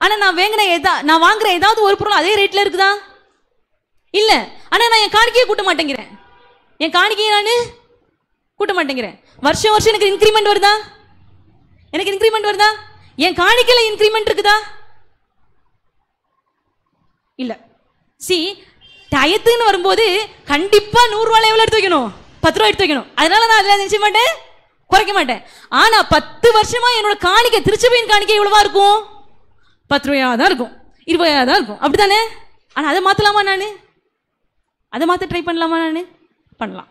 ஆனால் நான் வாங்குற ஏதாவது ஒரு பொருள் அதே ரேட்டில் இருக்குதா? இல்லை. ஆனால் நான் என் காணிக்கையை கூட்ட மாட்டேங்கிறேன். வருஷம் எனக்கு இன்க்ரிமெண்ட் வருதா? என் காணிக்கையில் இன்க்ரிமெண்ட் இருக்குதா? இல்லை. டயத்துன்னு வரும்போது கண்டிப்பாக 100 ரூபாய் எவ்வளோ எடுத்து வைக்கணும், 10 ரூபா எடுத்து வைக்கணும். அதனால நான் அதில் நினைச்ச மாட்டேன், குறைக்க மாட்டேன். ஆனால் 10 வருஷமா என்னோட காணிக்கை, திருச்சபையின் காணிக்கை எவ்வளவா இருக்கும்? 10 ரூபாயா தான் இருக்கும், 20 ரூபாயா தான் இருக்கும். அப்படித்தானே? ஆனால் அதை மாற்றலாமா? அதை மாற்ற ட்ரை பண்ணலாமா? பண்ணலாம்.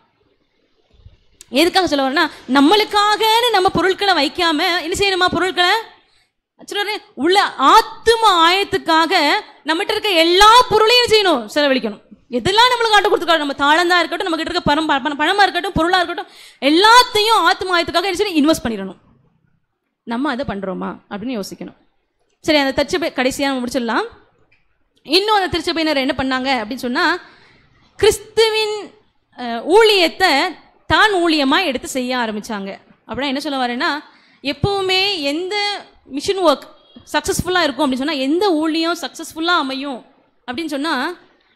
எதுக்காக சொல்ல வரேன்னா, நம்மளுக்காக நம்ம பொருட்களை வைக்காம என்ன செய்யணுமா, பொருட்களை உள்ள ஆத்தும ஆயத்துக்காக நம்மகிட்ட இருக்க எல்லா பொருளையும் செய்யணும், செலவழிக்கணும். எதெல்லாம் நம்மளுக்கு ஆட்ட கொடுத்துருக்காரு, நம்ம தாளந்தா இருக்கட்டும், நம்ம கிட்ட இருக்க பணமா இருக்கட்டும், பொருளா இருக்கட்டும், எல்லாத்தையும் ஆத்தும ஆயத்துக்காக இன்வெஸ்ட் பண்ணிடணும். நம்ம அதை பண்றோமா அப்படின்னு யோசிக்கணும். சரி, அந்த திருச்சபை கடைசியாக நம்ம முடிச்சிடலாம். இன்னும் அந்த திருச்சபையினர் என்ன பண்ணாங்க அப்படின்னு சொன்னா, கிறிஸ்துவின் ஊழியத்தை தான் ஊழியமாக எடுத்து செய்ய ஆரம்பித்தாங்க. அப்படின்னா என்ன சொல்ல வரேன்னா, எப்போவுமே எந்த மிஷன் ஒர்க் சக்ஸஸ்ஃபுல்லாக இருக்கும் அப்படின்னு சொன்னால், எந்த ஊழியம் சக்ஸஸ்ஃபுல்லாக அமையும் அப்படின்னு சொன்னால்,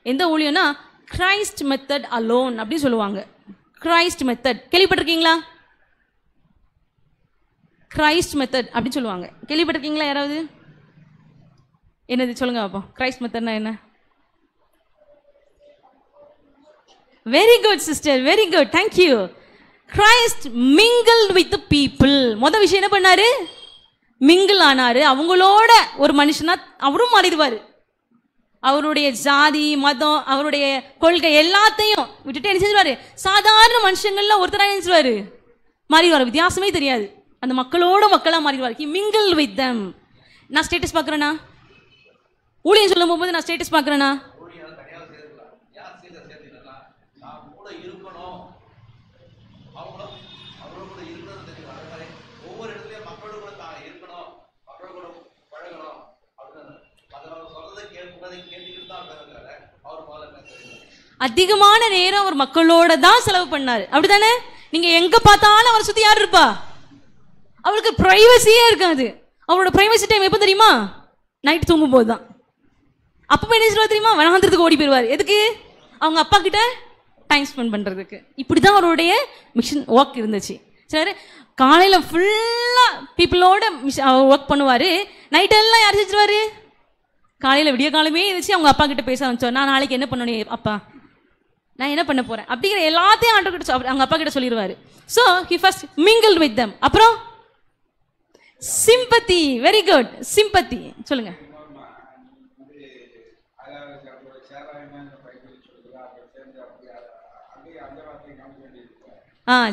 எந்த ஊழியம்னா கிரைஸ்ட் மெத்தட் அலோன் அப்படின்னு சொல்லுவாங்க. கிரைஸ்ட் மெத்தட் கேள்விப்பட்டிருக்கீங்களா? கிரைஸ்ட் மெத்தட் அப்படின்னு சொல்லுவாங்க, கேள்விப்பட்டிருக்கீங்களா யாராவது? என்னது சொல்லுங்க பாப்போம். கிரைஸ்ட் மெத்தட்னா என்ன? Very good sister, very good, thank you. Christ mingled with the people. மொதல் விஷயம் என்ன பண்ணாரு? மிங்கிள் ஆனாரு. அவங்களோட ஒரு மனுஷனா அவரும் மாறிடுவாரு. அவருடைய ஜாதி மதம் அவருடைய கொள்கை எல்லாத்தையும் விட்டுட்டு என்ன செஞ்சிருவாரு? சாதாரண மனுஷங்கள்ல ஒருத்தராக நினைச்சிருவாரு, மாறிடுவார். வித்தியாசமே தெரியாது, அந்த மக்களோட மக்களா மாறிடுவார். He mingled with them. நான் ஸ்டேட்டஸ் பார்க்குறேன்னா, ஊழியம் சொல்லும் போகும்போது நான் ஸ்டேட்டஸ் பார்க்குறேன்னா, அதிகமான நேரம் அவர் மக்களோட தான் செலவு பண்ணாரு. அப்படித்தானே? நீங்க எங்க பார்த்தாலும் அவரை சுத்தி யார் இருப்பா? அவருக்கு பிரைவசியே இருக்காது. அவரோட பிரைவசி டைம் எப்போ தெரியுமா? நைட் தூங்கும் போது தான். அப்போ என்ன சொல்லுவா தெரியுமா? வனாந்திரத்துக்கு ஓடி போயிடுவார். எதுக்கு? அவங்க அப்பா கிட்ட டைம் ஸ்பெண்ட் பண்றதுக்கு. இப்படிதான் அவருடைய மிஷன் ஒர்க் இருந்துச்சு. சரி, காலையில ஃபுல்லா பீப்புளோட ஒர்க் பண்ணுவாரு. நைட் எல்லாம் யார் செஞ்சிருவாரு? காலையில விடிய காலமே இருந்துச்சு அவங்க அப்பா கிட்ட பேச ஆரம்பிச்சோம். நான் நாளைக்கு என்ன பண்ணணும் அப்பா, நான் என்ன பண்ண போறேன் அப்படிங்கிற எல்லாத்தையும் அவங்க அப்பா கிட்ட சொல்லிடுவாரு. So he first mingled with them. அப்புறம் சிம்பத்தி. Very good, sympathy. சொல்லுங்க.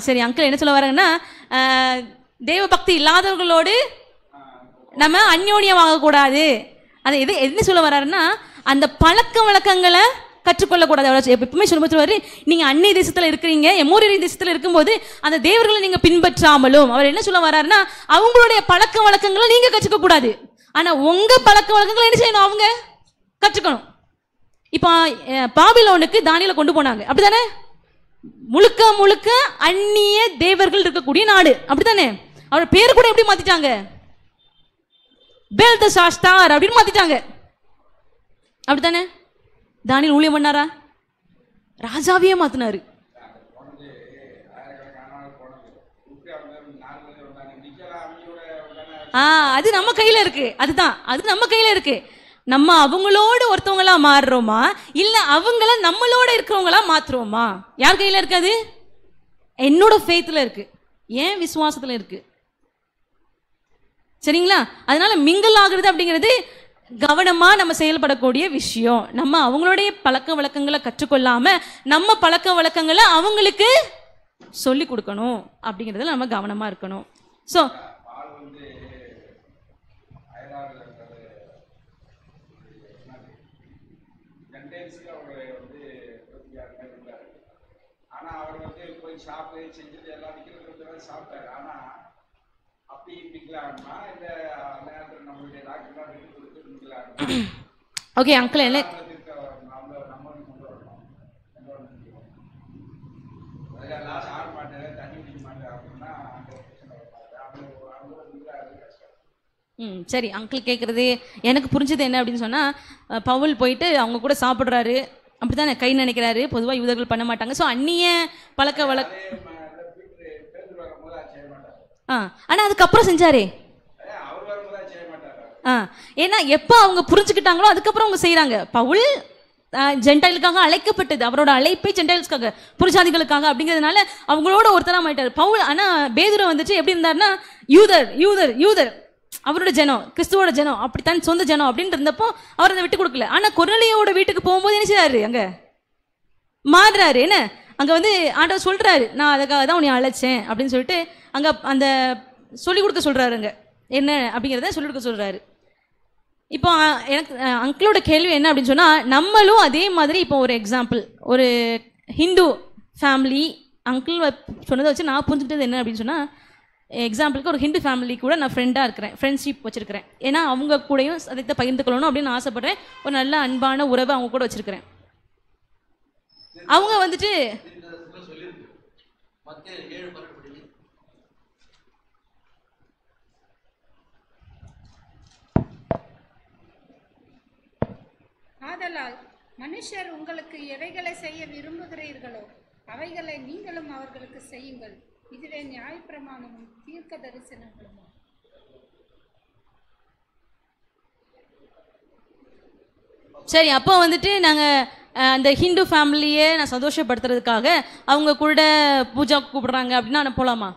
சரி, அங்கிள் என்ன சொல்ல வராங்கன்னா, தெய்வ பக்தி இல்லாதவர்களோடு நம்ம அந்யோன்யமாக கூடாது. அது எது என்ன சொல்ல வர்றாருன்னா, அந்த பழக்க வழக்கங்களை கற்றுக்கொள்ளக்கூடாது. அவர் எப்பவுமே சொல்லும்போது, நீங்க அந்நிய தேசத்துல இருக்கிறீங்க, எமோரியன் தேசத்துல இருக்கும்போது அந்த தேவர்களை நீங்க பின்பற்றாமலும், அவர் என்ன சொல்ல வர்றாருன்னா, அவங்களுடைய பழக்க வழக்கங்களை நீங்க கற்றுக்க கூடாது, ஆனா உங்க பழக்க வழக்கங்களை என்ன செய்யணும்? அவங்க கற்றுக்கணும். இப்போ பாபிலோனுக்கு தானியேலை கொண்டு போனாங்க, அப்படித்தானே? முழுக்க முழுக்க அந்நிய தேவர்கள் இருக்கக்கூடிய நாடு, அப்படித்தானே? அவர் பேரு கூட எப்படி மாத்திட்டாங்க? பெல்தஷாஸ்தார் அப்படின்னு மாத்திட்டாங்க, அப்படித்தானே? தானியேல் ஊழியம் பண்ணாரா? ராஜாவையே மாத்தினாரு. அது நம்ம கையில இருக்கு. அதுதான், அது நம்ம கையில இருக்கு. நம்ம அவங்களோட ஒருத்தவங்களா மாறுறோமா, இல்ல அவங்கள நம்மளோட இருக்கிறவங்களா மாத்துறோமா? யார் கையில இருக்காது? என்னோட ஃபெய்த்ல இருக்கு, ஏன் விசுவாசத்துல இருக்கு. சரிங்களா? அதனால மிங்கிள் ஆகுறது அப்படிங்கிறது கவனமா நம்ம செயல்படக்கூடிய விஷயம். நம்ம அவங்களுடைய பழக்க வழக்கங்களை கற்றுக்கொள்ளாம நம்ம பழக்க வழக்கங்களை அவங்களுக்கு சொல்லி கொடுக்கணும் அப்படிங்கிறதுல நம்ம கவனமா இருக்கணும். ஸோ ஓகே அங்கிள், என்ன சரி, அங்கிள் கேட்குறது எனக்கு புரிஞ்சது என்ன அப்படின்னு சொன்னால், பவுல் போயிட்டு அவங்க கூட சாப்பிட்றாரு, அப்படி தானே கை நினைக்கிறாரு. பொதுவாக யூதர்கள் பண்ண மாட்டாங்க. ஸோ அந்நிய பழக்க வழக்க ஆனால் அதுக்கப்புறம் செஞ்சாரே. ஏன்னா எப்போ அவங்க புரிஞ்சுக்கிட்டாங்களோ அதுக்கப்புறம் அவங்க செய்கிறாங்க. பவுல் ஜென்டைலுக்காக அழைக்கப்பட்டது, அவரோட அழைப்பை ஜென்டைல்ஸ்க்காக, புருஷாதிகளுக்காக அப்படிங்கிறதுனால அவங்களோட ஒருத்தராக மாட்டார் பவுல். ஆனால் பேதுரு வந்துட்டு எப்படி இருந்தாருன்னா, யூதர் யூதர் யூதர் அவரோட ஜனம், கிறிஸ்துவோட ஜனம், அப்படித்தான் சொந்த ஜனம் அப்படின்னு இருந்தப்போ அவர் அதை விட்டு கொடுக்கல. ஆனால் கொர்நேலியோட வீட்டுக்கு போகும்போது என்ன செய்றாரு? அங்கே மாறுறாரு. என்ன அங்கே வந்து ஆண்டவர் சொல்கிறாரு, நான் அதுக்காக தான் உன்னை அழைச்சேன் அப்படின்னு சொல்லிட்டு அங்கே அந்த சொல்லிக் கொடுக்க சொல்கிறாரு. அங்கே என்ன அப்படிங்கிறத சொல்லிக் கொடுக்க சொல்கிறாரு. இப்போ எனக்கு அங்கிளோட கேள்வி என்ன அப்படின்னு சொன்னால், நம்மளும் அதே மாதிரி இப்போ ஒரு எக்ஸாம்பிள், ஒரு ஹிந்து ஃபேமிலி அங்கிள் சொன்னதை வச்சு நான் புரிஞ்சுக்கிட்டது என்ன அப்படின்னு சொன்னால், எக்ஸாம்பிளுக்கு ஒரு ஹிந்து ஃபேமிலி கூட நான் ஃப்ரெண்டாக இருக்கிறேன், ஃப்ரெண்ட்ஷிப் வச்சுருக்கிறேன். ஏன்னா அவங்க கூடயும் அதை பகிர்ந்து கொள்ளணும் அப்படின்னு நான் ஆசைப்பட்றேன். ஒரு நல்ல அன்பான உறவை அவங்க கூட வச்சுருக்கிறேன். அவங்க வந்துட்டு ஆதலால் மனுஷர் உங்களுக்கு எவைகளை செய்ய விரும்புகிறீர்களோ அவைகளை நீங்களும் அவர்களுக்கு செய்யுங்கள், இதுவே நியாயப்பிரமாணமும் தீர்க்க தரிசனங்களும். சரி, அப்போ வந்துட்டு நாங்கள் அந்த ஹிந்து ஃபேமிலியை நான் சந்தோஷப்படுத்துறதுக்காக அவங்க கூட பூஜா கூப்பிடுறாங்க அப்படின்னா நான் போகலாமா?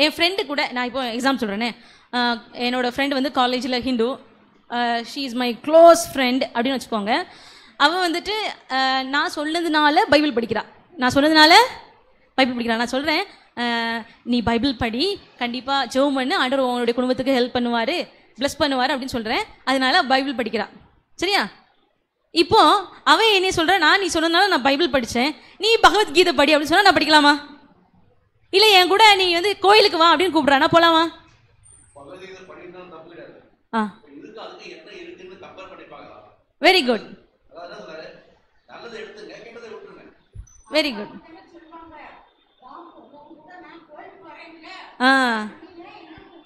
என் ஃப்ரெண்டு கூட நான் இப்போ எக்ஸாம் சொல்கிறேனே, என்னோடய ஃப்ரெண்டு வந்து காலேஜில் Hindu, she is my close friend அப்படின்னு வச்சுக்கோங்க. அவன் வந்துட்டு நான் சொன்னதுனால பைபிள் படிக்கிறான். நான் சொல்கிறேன், நீ பைபிள் படி, கண்டிப்பாக ஜெபம் பண்ணு, ஆண்டவர் உங்களுடைய குடும்பத்துக்கு ஹெல்ப் பண்ணுவார், ப்ளஸ் பண்ணுவார் அப்படின்னு சொல்கிறேன். அதனால பைபிள் படிக்கிறான். சரியா? இப்போ அவன் என்ன சொல்கிறான், நீ சொன்னதுனால நான் பைபிள் படித்தேன், நீ பகவத்கீதை படி அப்படின்னு சொன்னால் நான் படிக்கலாமா? இல்லை என் கூட நீ வந்து கோயிலுக்கு வா அப்படின்னு கூப்பிட்றானா, போகலாமா? ஆ, வெரி குட், வெரி குட்.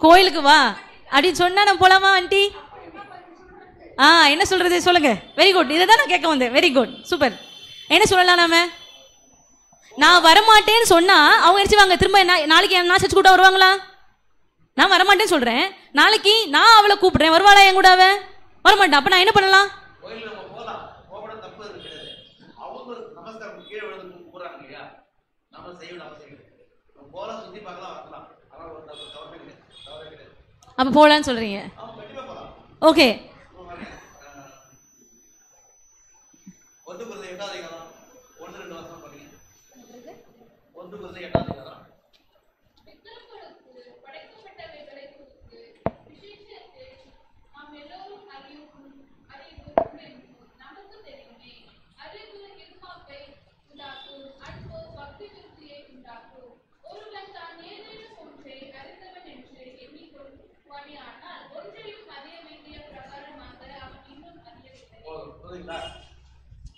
கோயிலுக்கு வா அப்படின்னு சொன்னா நான் போலாமா ஆண்டி? என்ன சொல்றது சொல்லுங்க. வெரி குட், இதை தான் நான் கேட்க வந்தேன். Very good, super. என்ன சொல்லலாம் நாம? நான் வரமாட்டேன்னு சொன்னா அவங்க நினைச்சுவாங்க திரும்ப நாளைக்கு நான் சர்ச்சு கூட வருவாங்களா? நான் வரமாட்டேன்னு சொல்றேன், நாளைக்கு நான் அவளை கூப்பிடுறேன், வருவாளா என் கூட? அவ வரமாட்டேன். அப்ப நான் என்ன பண்ணலாம்? அப்ப போலான்னு சொல்றீங்க? ஓகே.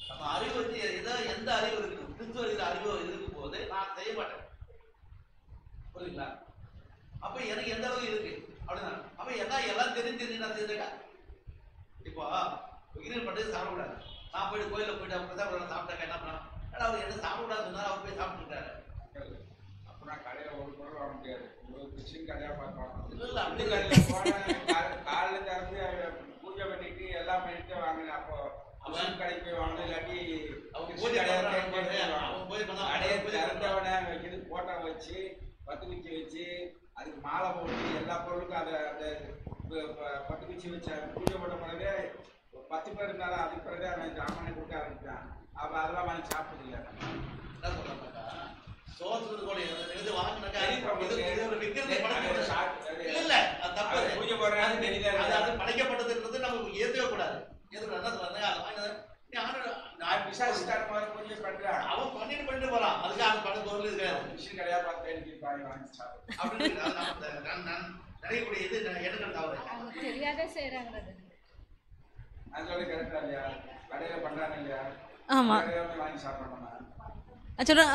நம்ம அறிவு வச்சு எந்த அறிவு இருக்கு, கிறிஸ்துவ அறிவு இருக்கும் போது நான் செய்ய மாட்டேன். புரியுங்களா? அப்ப எனக்கு எந்த அளவுக்கு இருக்கு அப்படின்னா, அப்ப எல்லாம் தெரிஞ்சு நான் செய்திருக்கா. இப்போ விகிதம் பண்ணி சாப்பிடக்கூடாது. நான் போயிட்டு கோயில போயிட்டு பிரசாதம் சாப்பிட்டாக்க என்ன பண்ணலாம்? அவர் என்ன சாப்பிடக்கூடாதுன்னு சொன்னா அவர் போய் சாப்பிட்டுருக்காரு. அப்ப நான் கடையில ஒரு பொருள் வாங்க முடியாது. ஒரு கிறிஸ்டின் கடையா பார்க்கலாம். இல்ல அப்படி காலையில திறந்து பூஜை பண்ணிட்டு எல்லாம் பண்ணிட்டு வாங்கினேன். அப்போ அவன் கடைக்கு போய் வாங்கணும், இல்லாட்டி திறந்தவனை வைக்கிறது, போட்டோ வச்சு பத்துக்குச்சி வச்சு அதுக்கு மாலை போட்டு எல்லா பொருளுக்கும் அதை அந்த பத்துக்குச்சி வச்சு பூஜை பண்ண பிறகு 10 பேர் இருந்தாலும் அதுக்கு பிறகு அவன் ஜாமானை கொடுக்க ஆரம்பிச்சான். அப்ப அதெல்லாம் வாங்கி சாப்பிட்டதில்லை. படைக்கப்பட்டதுன்றது நமக்கு ஏற்கவே கூடாது. அவன் பண்ணிட்டு போறான், அதுக்காக பண பொருள் இருக்காது. கிடையா பார்த்து நிறையக்கூடிய இது எண்ணங்கள் தவறு. தெரியாத செய்யறாங்க. கரெக்டா இல்லையா? கடையில பண்றாங்க இல்லையா? ஆமா, வாங்கி சாப்பிடணும்.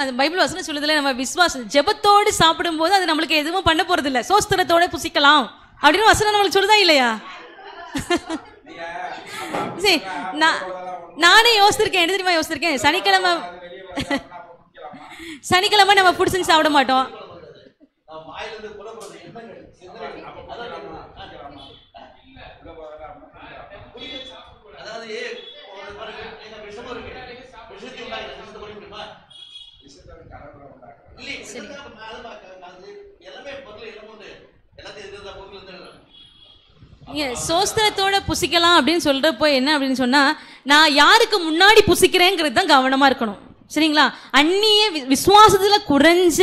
அந்த பைபிள் வசனம் சொல்லுதுல, நம்ம விசுவாசம் ஜெபத்தோடு சாப்பிடும்போது அது நம்மளுக்கு எதுவும் பண்ண போறது இல்லை, சோஸ்திரத்தோட புசிக்கலாம் அப்படின்னு வசனம் நம்மளுக்கு சொல்லுதா இல்லையா? சரி, நானே யோசிச்சிருக்கேன். என்ன தெரியுமா யோசிச்சிருக்கேன்? சனிக்கிழமை நம்ம ஃபுட் செஞ்சு சாப்பிட மாட்டோம். சோஸ்திரத்தோட புசிக்கலாம் அப்படின்னு சொல்றப்போ என்ன அப்படின்னு சொன்னா, நான் யாருக்கு முன்னாடி புசிக்கிறேங்கிறது தான் கவனமா இருக்கணும். சரிங்களா? அந்நிய விசுவாசத்துல குறைஞ்ச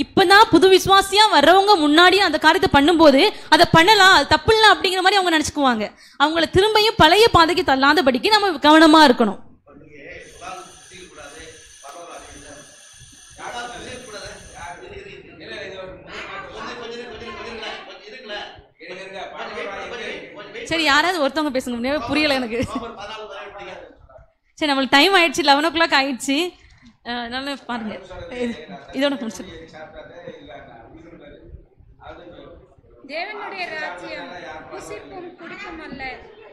இப்பதான் புது விசுவாசியா வர்றவங்க முன்னாடி அந்த காரியத்தை பண்ணும்போது அதை பண்ணலாம், அது தப்பு இல்லை அப்படிங்கிற மாதிரி அவங்க நினைச்சுக்குவாங்க. அவங்கள திரும்பியும் பழைய பாதைக்கு தள்ளாதபடிக்கு நம்ம கவனமா இருக்கணும். சரி, யாராவது ஒருத்தவங்க பேசுங்க, முடியாது, புரியல எனக்கு. சரி, நம்மளுக்கு டைம் ஆயிடுச்சு, 11 o'clock ஆயிடுச்சு. நல்லா பாருங்க, இதோட முடிச்சு. தேவனுடைய ராஜ்யம் புசிப்பும் குடிப்பும் அல்ல,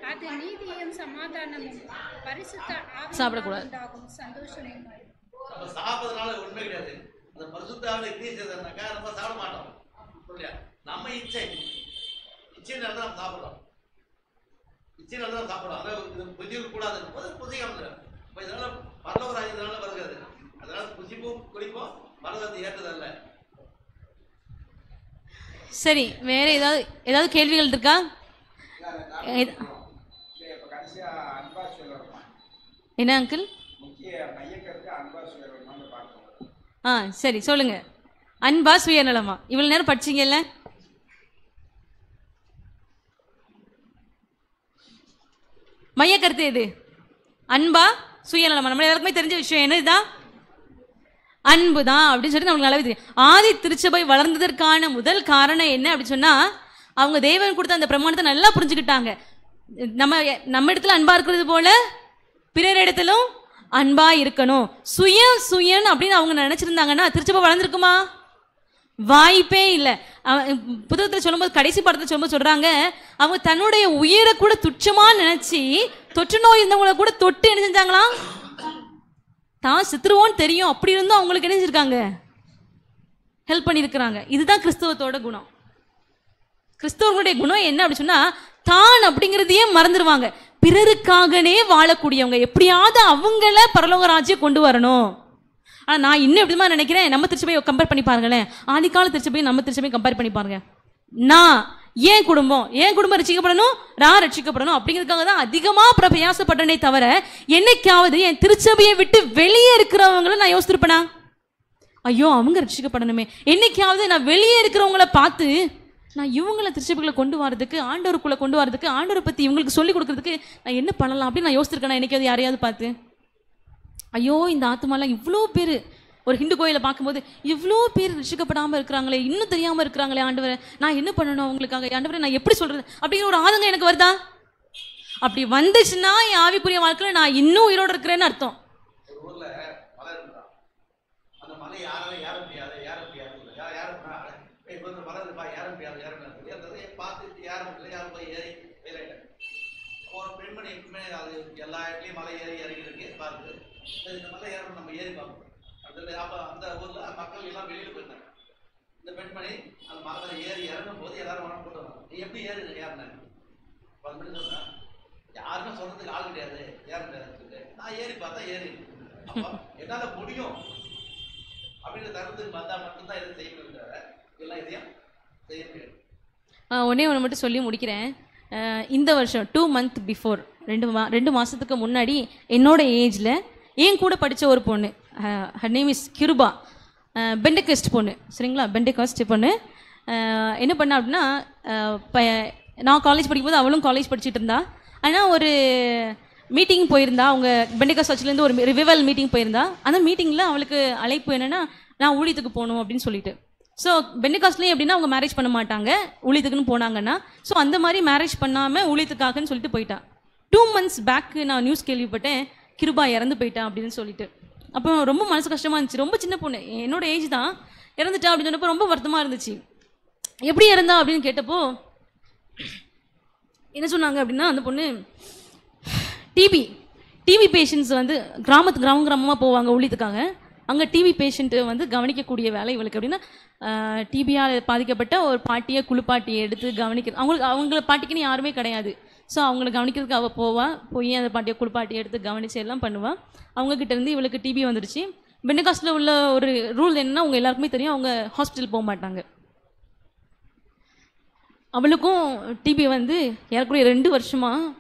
அது நீதியும் சமாதானமும் பரிசுத்த சாப்பிடக்கூடாது சந்தோஷமும். சாப்பிடுறதுனால உண்மை கிடையாது. அந்த பரிசுத்தாவில கிரியை செய்ததுனாக்கா நம்ம சாப்பிட மாட்டோம். நம்ம இச்சை நேரத்தில் நம்ம சாப்பிடுறோம். நிச்சயம் தான் சாப்பிடும். அதாவது இது புசிக்க கூடாதுன்னு போது புசிக்காம இப்போ இதனால பரலோக ராஜ்யத்தினால வருகிறது. அதனால புசிப்பும் குடிப்போம் பரலோகத்தை ஏற்றதல்ல. சரி, வேற ஏதாவது கேள்விகள் இருக்கா? இப்ப கடைசியா அன்பா சொல்லணுமா? என்ன அங்கிள்? முக்கிய மையக்கருத்து அன்பா சொல்லணும்னு பார்க்கணும். சரி சொல்லுங்க. அன்பா சுயநலமா? இவ்வளவு நேரம் படிச்சீங்கல்ல? மைய கருத்து எது? அன்பா சுயநலமா? நம்ம எல்லாருக்குமே தெரிஞ்ச விஷயம் என்னதுதான்? அன்பு தான் அப்படின்னு சொல்லி நம்மளுக்கு நல்லாவே தெரியும். ஆதி திருச்சபை வளர்ந்ததற்கான முதல் காரணம் என்ன அப்படின்னு சொன்னா, அவங்க தேவன் கொடுத்த அந்த பிரமாணத்தை நல்லா புரிஞ்சுக்கிட்டாங்க. நம்ம இடத்துல அன்பா இருக்கிறது போல பிறர் இடத்திலும் அன்பா இருக்கணும். சுயன் அப்படின்னு அவங்க நினைச்சிருந்தாங்கன்னா திருச்சபை வளர்ந்துருக்குமா? வாய்ப்பே இல்லை. புத்தகத்தில் சொல்லும்போது, கடைசி படத்தில் சொல்லும்போது சொல்றாங்க, அவங்க தன்னுடைய உயிரை கூட துச்சமா நினைச்சு தொற்று நோய் இருந்தவங்களை கூட தொட்டு என்ன செஞ்சாங்களாம்? தான் சித்திருவோன்னு தெரியும், அப்படி இருந்தும் அவங்களுக்கு என்ன செஞ்சிருக்காங்க? ஹெல்ப் பண்ணியிருக்கிறாங்க. இதுதான் கிறிஸ்தவத்தோட குணம். கிறிஸ்தவர்களுடைய குணம் என்ன அப்படி சொன்னா, தான் அப்படிங்கிறதையே மறந்துடுவாங்க. பிறருக்காகனே வாழக்கூடியவங்க, எப்படியாவது அவங்கள பரலோக ராஜ்யம் கொண்டு வரணும். ஆனால் நான் இன்னும் எப்படிமா நினைக்கிறேன், நம்ம திருச்சபையை கம்பேர் பண்ணி பாருங்களேன். ஆதிக்கால திருச்சபையை நம்ம திருச்சபையை கம்பேர் பண்ணி பாருங்க. நான் ஏன் குடும்பம் ரட்சிக்கப்படணும், நான் ரட்சிக்கப்படணும் அப்படிங்கிறதுக்காக தான் அதிகமாக பிரயாசப்பட்டனே தவிர, என்னைக்காவது என் திருச்சபையை விட்டு வெளியே இருக்கிறவங்கள நான் யோசிச்சிருப்பேனா? ஐயோ அவங்க ரட்சிக்கப்படணுமே. என்னைக்காவது நான் வெளியே இருக்கிறவங்கள பார்த்து நான் இவங்களை திருச்சபைகளை கொண்டு வரதுக்கு, ஆண்டவருக்குள்ளே கொண்டு வரதுக்கு, ஆண்டவரை பற்றி இவங்களுக்கு சொல்லிக் கொடுக்கறதுக்கு நான் என்ன பண்ணலாம் அப்படின்னு நான் யோசிச்சிருக்கேன் என்னைக்காவது யாரையாவது பார்த்து? ஐயோ இந்த ஆத்மாலாம் இவ்வளோ பேர் ஒரு ஹிந்து கோயிலை பார்க்கும்போது இவ்வளோ பேர் ரட்சிக்கப்படாமல் இருக்கிறாங்களே, இன்னும் தெரியாமல் இருக்கிறாங்களே, ஆண்டவரை நான் என்ன பண்ணணும் அவங்களுக்காக, ஆண்டவரை நான் எப்படி சொல்கிறது அப்படிங்கிற ஒரு ஆதங்கம் எனக்கு வருதா? அப்படி வந்துச்சுன்னா என் ஆவிக்குரிய வாழ்க்கையில் நான் இன்னும் உயிரோடு இருக்கிறேன்னு அர்த்தம். ஒரு ஊர்ல மலை இருந்தான். அந்த மலை யாராலும் ஏற முடியாது மலை இருப்பா, ஏற முடியாது பார்த்துட்டு ஏற முடியல, யாரும் போய் ஏறி வேலையில ஒரு பெண்மணி எப்பவுமே அது எல்லா இடத்துலையும் மலை ஏறி இறங்கி இருக்கு பார்த்து, இந்த மலை ஏறணும் நம்ம ஏறி பார்க்கணும். அப்போ அந்த ஊர்ல மக்கள் எல்லாம் வெளியில போயிருந்தாங்க. இந்த பெண்மணி அந்த மலை ஏறி இறங்கும் போது எல்லாரும் உடம்பு போட்டு வந்தாங்க. நீ எப்படி ஏறினேன்? 10 மணி சொன்னேன். யாருமே சொல்றதுக்கு ஆள் கிடையாது, ஏற முடியாது. நான் ஏறி பார்த்தா ஏறி அப்போ என்னால முடியும் அப்படின்னு தருணத்துக்கு வந்தா மட்டும்தான் எதுவும் செய்ய முடியாது, எல்லாம் இதையும் செய்ய முடியாது. ஒன்றே ஒன்று மட்டும் சொல்லி முடிக்கிறேன். இந்த வருஷம் 2 months பிஃபோர், 2 மாதத்துக்கு முன்னாடி என்னோட ஏஜில் என் கூட படித்த ஒரு பொண்ணு, her name is Kirupa, Pentecost பொண்ணு, சரிங்களா, பெண்டகாஸ்ட் பொண்ணு. என்ன பண்ணா அப்படின்னா, நான் காலேஜ் படிக்கும்போது அவளும் காலேஜ் படிச்சுட்டு இருந்தா. ஆனால் ஒரு மீட்டிங் போயிருந்தா, அவங்க பெண்டகாஸ்ட் சர்ச்லேருந்து ஒரு ரிவைவல் மீட்டிங் போயிருந்தா. அந்த மீட்டிங்கில் அவளுக்கு அழைப்பு என்னென்னா, நான் ஊழியத்துக்கு போகணும் அப்படின்னு சொல்லிட்டு. ஸோ பெண்டகாஸ்ட்லேயும் எப்படின்னா அவங்க மேரேஜ் பண்ண மாட்டாங்க, ஊழியத்துக்குன்னு போனாங்கன்னா. ஸோ அந்த மாதிரி மேரேஜ் பண்ணாமல் ஊழியத்துக்காகன்னு சொல்லிட்டு போயிட்டா. 2 months பேக்கு நான் நியூஸ் கேள்விப்பட்டேன், கிருபா இறந்து போயிட்டா அப்படின்னு சொல்லிட்டு. அப்போ ரொம்ப மனசு கஷ்டமாக இருந்துச்சு. ரொம்ப சின்ன பொண்ணு, என்னோட ஏஜ் தான், இறந்துட்டா அப்படின்னு சொன்னப்போ ரொம்ப வருத்தமாக இருந்துச்சு. எப்படி இறந்தா அப்படின்னு கேட்டப்போ என்ன சொன்னாங்க அப்படின்னா, அந்த பொண்ணு டிவி பேஷண்ட்ஸ் வந்து கிராமமாக போவாங்க ஊழியத்துக்காக. அங்கே டிவி பேஷண்ட்டு வந்து கவனிக்கக்கூடிய வேலை இவளுக்கு. அப்படின்னா டிபியால் பாதிக்கப்பட்ட ஒரு பாட்டியை குளிப்பாட்டியை எடுத்து கவனிக்க, அவங்கள பாட்டிக்குன்னு யாருமே கிடையாது. ஸோ அவங்கள கவனிக்கிறதுக்கு அவள் போய் அந்த பாட்டியை குளிப்பாட்டியை எடுத்து கவனித்து எல்லாம் பண்ணுவாள். அவங்கக்கிட்ட இருந்து இவளுக்கு டிபி வந்துடுச்சு. பெண்டகாஸ்டில் உள்ள ஒரு ரூல் என்னன்னா, அவங்க எல்லாருக்குமே தெரியும், அவங்க ஹாஸ்பிட்டல் போக மாட்டாங்க. அவளுக்கும் டிபி வந்து ஏறக்குறைய 2 வருஷமாக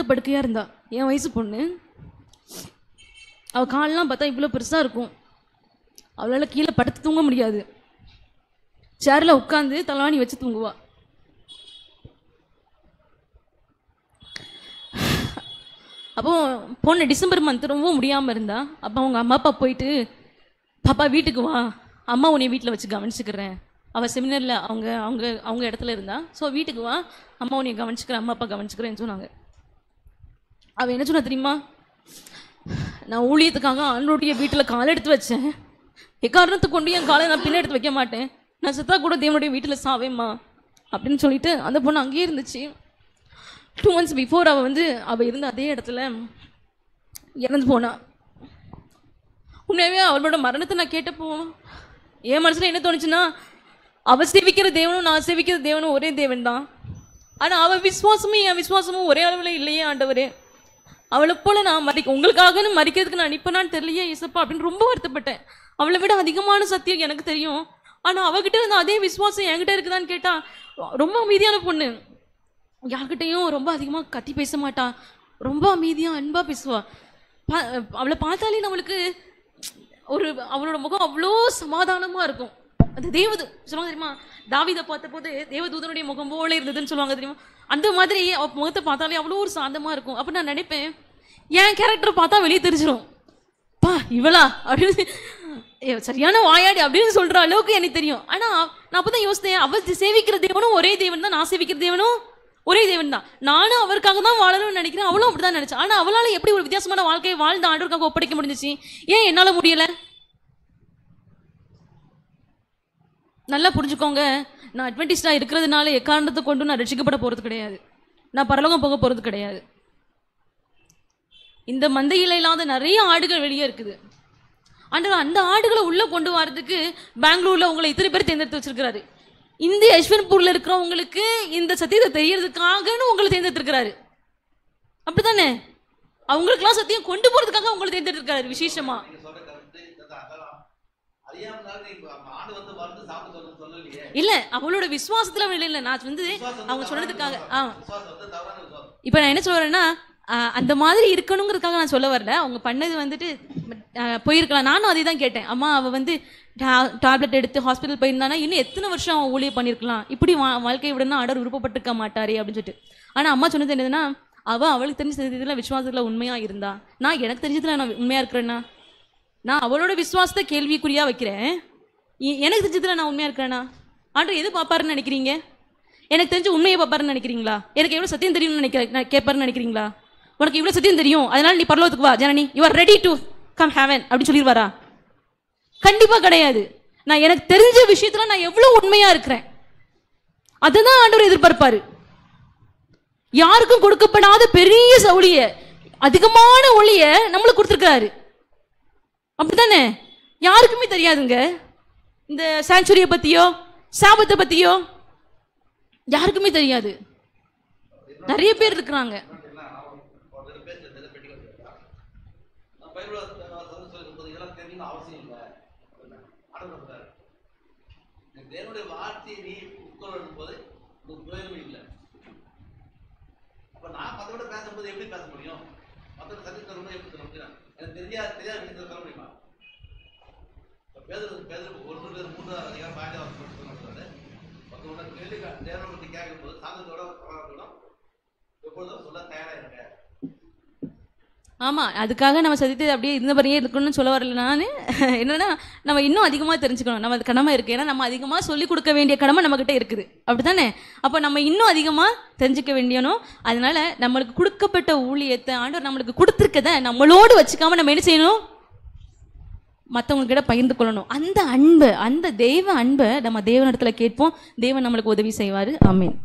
படுக்கையாக இருந்தா. என் வயசு பொண்ணு. அவள் காலெலாம் பார்த்தா இவ்வளோ பெருசாக இருக்கும். அவளால் கீழே படுத்து தூங்க முடியாது, சேரில் உட்காந்து தலவாணி வச்சு தூங்குவா. அப்போது பொண்ணு டிசம்பர் மந்த் ரொம்ப முடியாமல் இருந்தா. அப்போ அவங்க அம்மா அப்பா போயிட்டு, பாப்பா வீட்டுக்கு வா, அம்மா உன்னை வீட்டில் வச்சு கவனிச்சுக்கிறேன். அவள் செமினரில் அவங்க இடத்துல இருந்தா. ஸோ வீட்டுக்கு வா, அம்மா உன்னை கவனிச்சுக்கிறேன், அம்மா அப்பா கவனிச்சுக்கிறேன்னு சொன்னாங்க. அவள் என்ன சொன்னா தெரியுமா? நான் ஊழியத்துக்காக ஆண்டவருடைய வீட்டில் காலை எடுத்து வச்சேன், எக்காரணத்தை கொண்டு என் காலை நான் பின்ன எடுத்து வைக்க மாட்டேன், நான் செத்தா கூட தேவனுடைய வீட்டில் சாவேம்மா அப்படின்னு சொல்லிட்டு அந்த பொண்ணு அங்கேயே இருந்துச்சு. 2 months பிஃபோர் அவள் இருந்த அதே இடத்துல இறந்து போனா. உண்மையாகவே அவளோட மரணத்தை நான் கேட்டப்போ என் மனசில் என்ன தோணுச்சுன்னா, அவள் சேவிக்கிற தேவனும் நான் சேவிக்கிற தேவனும் ஒரே தேவன் தான். ஆனா அவ விசுவாசமும் என் விசுவாசமும் ஒரே அளவுல இல்லையே ஆண்டவரே, அவளை போல நான் உங்களுக்காக மறிக்கிறதுக்கு நான் நிப்பனான்னு தெரியலையே இயேசப்பா அப்படின்னு ரொம்ப வருத்தப்பட்டேன். அவளை விட அதிகமான சத்தியம் எனக்கு தெரியும், ஆனா அவகிட்ட இருந்த அதே விசுவாசம் என்கிட்ட இருக்குதான்னு கேட்டா ரொம்ப அமைதியான பொண்ணு, யார்கிட்டையும் ரொம்ப அதிகமா கத்தி பேச மாட்டா, ரொம்ப அமைதியா அன்பா பேசுவா. அவளை பார்த்தாலே நம்மளுக்கு அவளோட முகம் அவ்வளோ சமாதானமா இருக்கும். அது சொல்லுவாங்க தெரியுமா, தாவீதை பார்த்த போது தேவதூதனுடைய முகம் போல இருந்ததுன்னு சொல்லுவாங்க தெரியுமா, அந்த மாதிரி அவ முகத்தை பார்த்தாலே அவ்வளோ ஒரு சாந்தமா இருக்கும். அப்ப நான் நினைப்பேன், என் கேரக்டர் பார்த்தா வெளியே தெரிஞ்சிடும், பா இவளா அப்படின்னு சரியான வாயாடி அப்படின்னு சொல்ற அளவுக்கு எனக்கு தெரியும். ஆனா நான் அப்பதான் யோசித்தேன், அவள் சேவிக்கிற தேவனும் ஒரே தேவன் தான், நான் சேவிக்கிற தேவனும் ஒரே தேவன் தான், நானும் அவருக்காக தான் வாழணும்னு நினைக்கிறேன், அவளும் அப்படிதான் நினைச்சேன். ஆனா அவளால எப்படி ஒரு வித்தியாசமான வாழ்க்கையை வாழ்ந்த ஆண்டவருக்காக ஒப்படைக்க முடிஞ்சிச்சு, ஏன் என்னால முடியல? நல்லா புரிஞ்சுக்கோங்க, நான் அட்வென்டிஸ்டா இருக்கிறதுனால எக்காரணத்தை கொண்டு நான் ரட்சிக்கப்பட போறது கிடையாது, நான் பரலோகம் போக போறது கிடையாது. இந்த மந்தையில இல்லாத நிறைய ஆடுகள் வெளியே இருக்குது. ஆண்டவர் அந்த ஆடுகளை உள்ள கொண்டு வரதுக்கு பெங்களூர்ல உங்களை இத்தனை பேர் தேர்ந்தெடுத்து வச்சிருக்கிறாரு. இந்த யஷ்வந்த்பூர்ல இருக்கிறவங்களுக்கு இந்த சத்தியத்தை தெரியறதுக்காகன்னு உங்களை தேர்ந்தெடுத்திருக்கிறாரு, அப்படித்தானே? அவங்களுக்கெல்லாம் சத்தியம் கொண்டு போறதுக்காக உங்களை தேர்ந்தெடுத்திருக்காரு விசேஷமா. இல்ல அவளோட விசுவாசத்துல இல்ல, நான் அவங்க சொன்னதுக்காக. இப்ப நான் என்ன சொல்றேன்னா, அந்த மாதிரி இருக்கணுங்கிறதுக்காக நான் சொல்ல வரல. அவங்க பண்ணது போயிருக்கலாம். நானும் அதே தான் கேட்டேன், அம்மா அவ டேப்லெட் எடுத்து ஹாஸ்பிட்டல் போயிருந்தானா இன்னும் எத்தனை வருஷம் அவன் ஊழியம் பண்ணியிருக்கலாம், இப்படி வாழ்க்கையை விடனா ஆர்டர் விருப்பப்பட்டிருக்க மாட்டாரே அப்படின்னு சொல்லிட்டு. ஆனா அம்மா சொன்னது என்னதுன்னா, அவளுக்கு தெரிஞ்சதுல விசுவாசத்துல உண்மையா இருந்தா, நான் எனக்கு தெரிஞ்சதுல நான் உண்மையா இருக்கிறேன்னா, நான் அவளோட விசுவாசத்தை கேள்விக்குறியா வைக்கிறேன், எனக்கு தெரிஞ்சதுல நான் உண்மையா இருக்கிறேன்னா, ஆண்டவர் எது பாப்பாருன்னு நினைக்கிறீங்க? எனக்கு தெரிஞ்ச உண்மையை பாப்பாருன்னு நினைக்கிறீங்களா? எனக்கு எவ்வளவு சத்தியம் தெரியும்னு கேட்பாருன்னு நினைக்கிறீங்களா? உனக்கு இவ்வளவு சத்தியம் தெரியும், அதனால நீ பரலோகத்துக்கு வா Janani, you are ready to come heaven அப்படின்னு சொல்லிடுவாரா? கண்டிப்பா கிடையாது. நான் எனக்கு தெரிஞ்ச விஷயத்துல நான் எவ்வளவு உண்மையா இருக்கிறேன், அதுதான் ஆண்டவர் எதிர்பார்ப்பாரு. யாருக்கும் கொடுக்கப்படாத பெரிய ஒளிய, அதிகமான ஒளிய நம்மளுக்கு கொடுத்திருக்கிறாரு, அப்படித்தானே? யாருக்குமே தெரியாதுங்க இந்த சாங்சுரிய பத்தியோ சாபத்தை பத்தியோ, யாருக்குமே தெரியாது. நிறைய பேர் இருக்கிறாங்க. தேவனுடைய வார்த்தையை நீ உட்கொள்ளும் போது பிரயோஜனம் இல்லை. அப்ப நான் மற்றோட பேசும்போது எப்படி பேச முடியும்? மற்றோட சத்தி தரும்போது எப்படி சொல்ல முடியும்? எனக்கு தெரியாத விஷயத்தை சொல்ல முடியுமா? பேதருக்கு 1 அதிகாரம் 5 மற்றவங்க கேள்வி தேவனை பற்றி கேட்கும் போது சாந்தத்தோட எப்பொழுதும் சொல்ல தயாரா இருக்க. ஆமா, அதுக்காக நம்ம சதித்து அப்படியே இருந்தபடியே இருக்கணும்னு சொல்ல வரல. நான் என்னன்னா, நம்ம இன்னும் அதிகமாக தெரிஞ்சுக்கணும், நம்ம அது கடமை இருக்கு. ஏன்னா நம்ம அதிகமாக சொல்லிக் கொடுக்க வேண்டிய கடமை நம்ம கிட்ட இருக்குது, அப்படித்தானே? அப்போ நம்ம இன்னும் அதிகமாக தெரிஞ்சுக்க வேண்டியணும். அதனால நம்மளுக்கு கொடுக்கப்பட்ட ஊழியத்தை ஆண்டவர் நம்மளுக்கு கொடுத்துருக்கதை நம்மளோடு வச்சுக்காம நம்ம என்ன செய்யணும்? மற்றவங்கக்கிட்ட பகிர்ந்து கொள்ளணும். அந்த அன்பை, அந்த தெய்வ அன்பை நம்ம தேவனிடத்துல கேட்போம், தேவன் நம்மளுக்கு உதவி செய்வார். ஆமென்.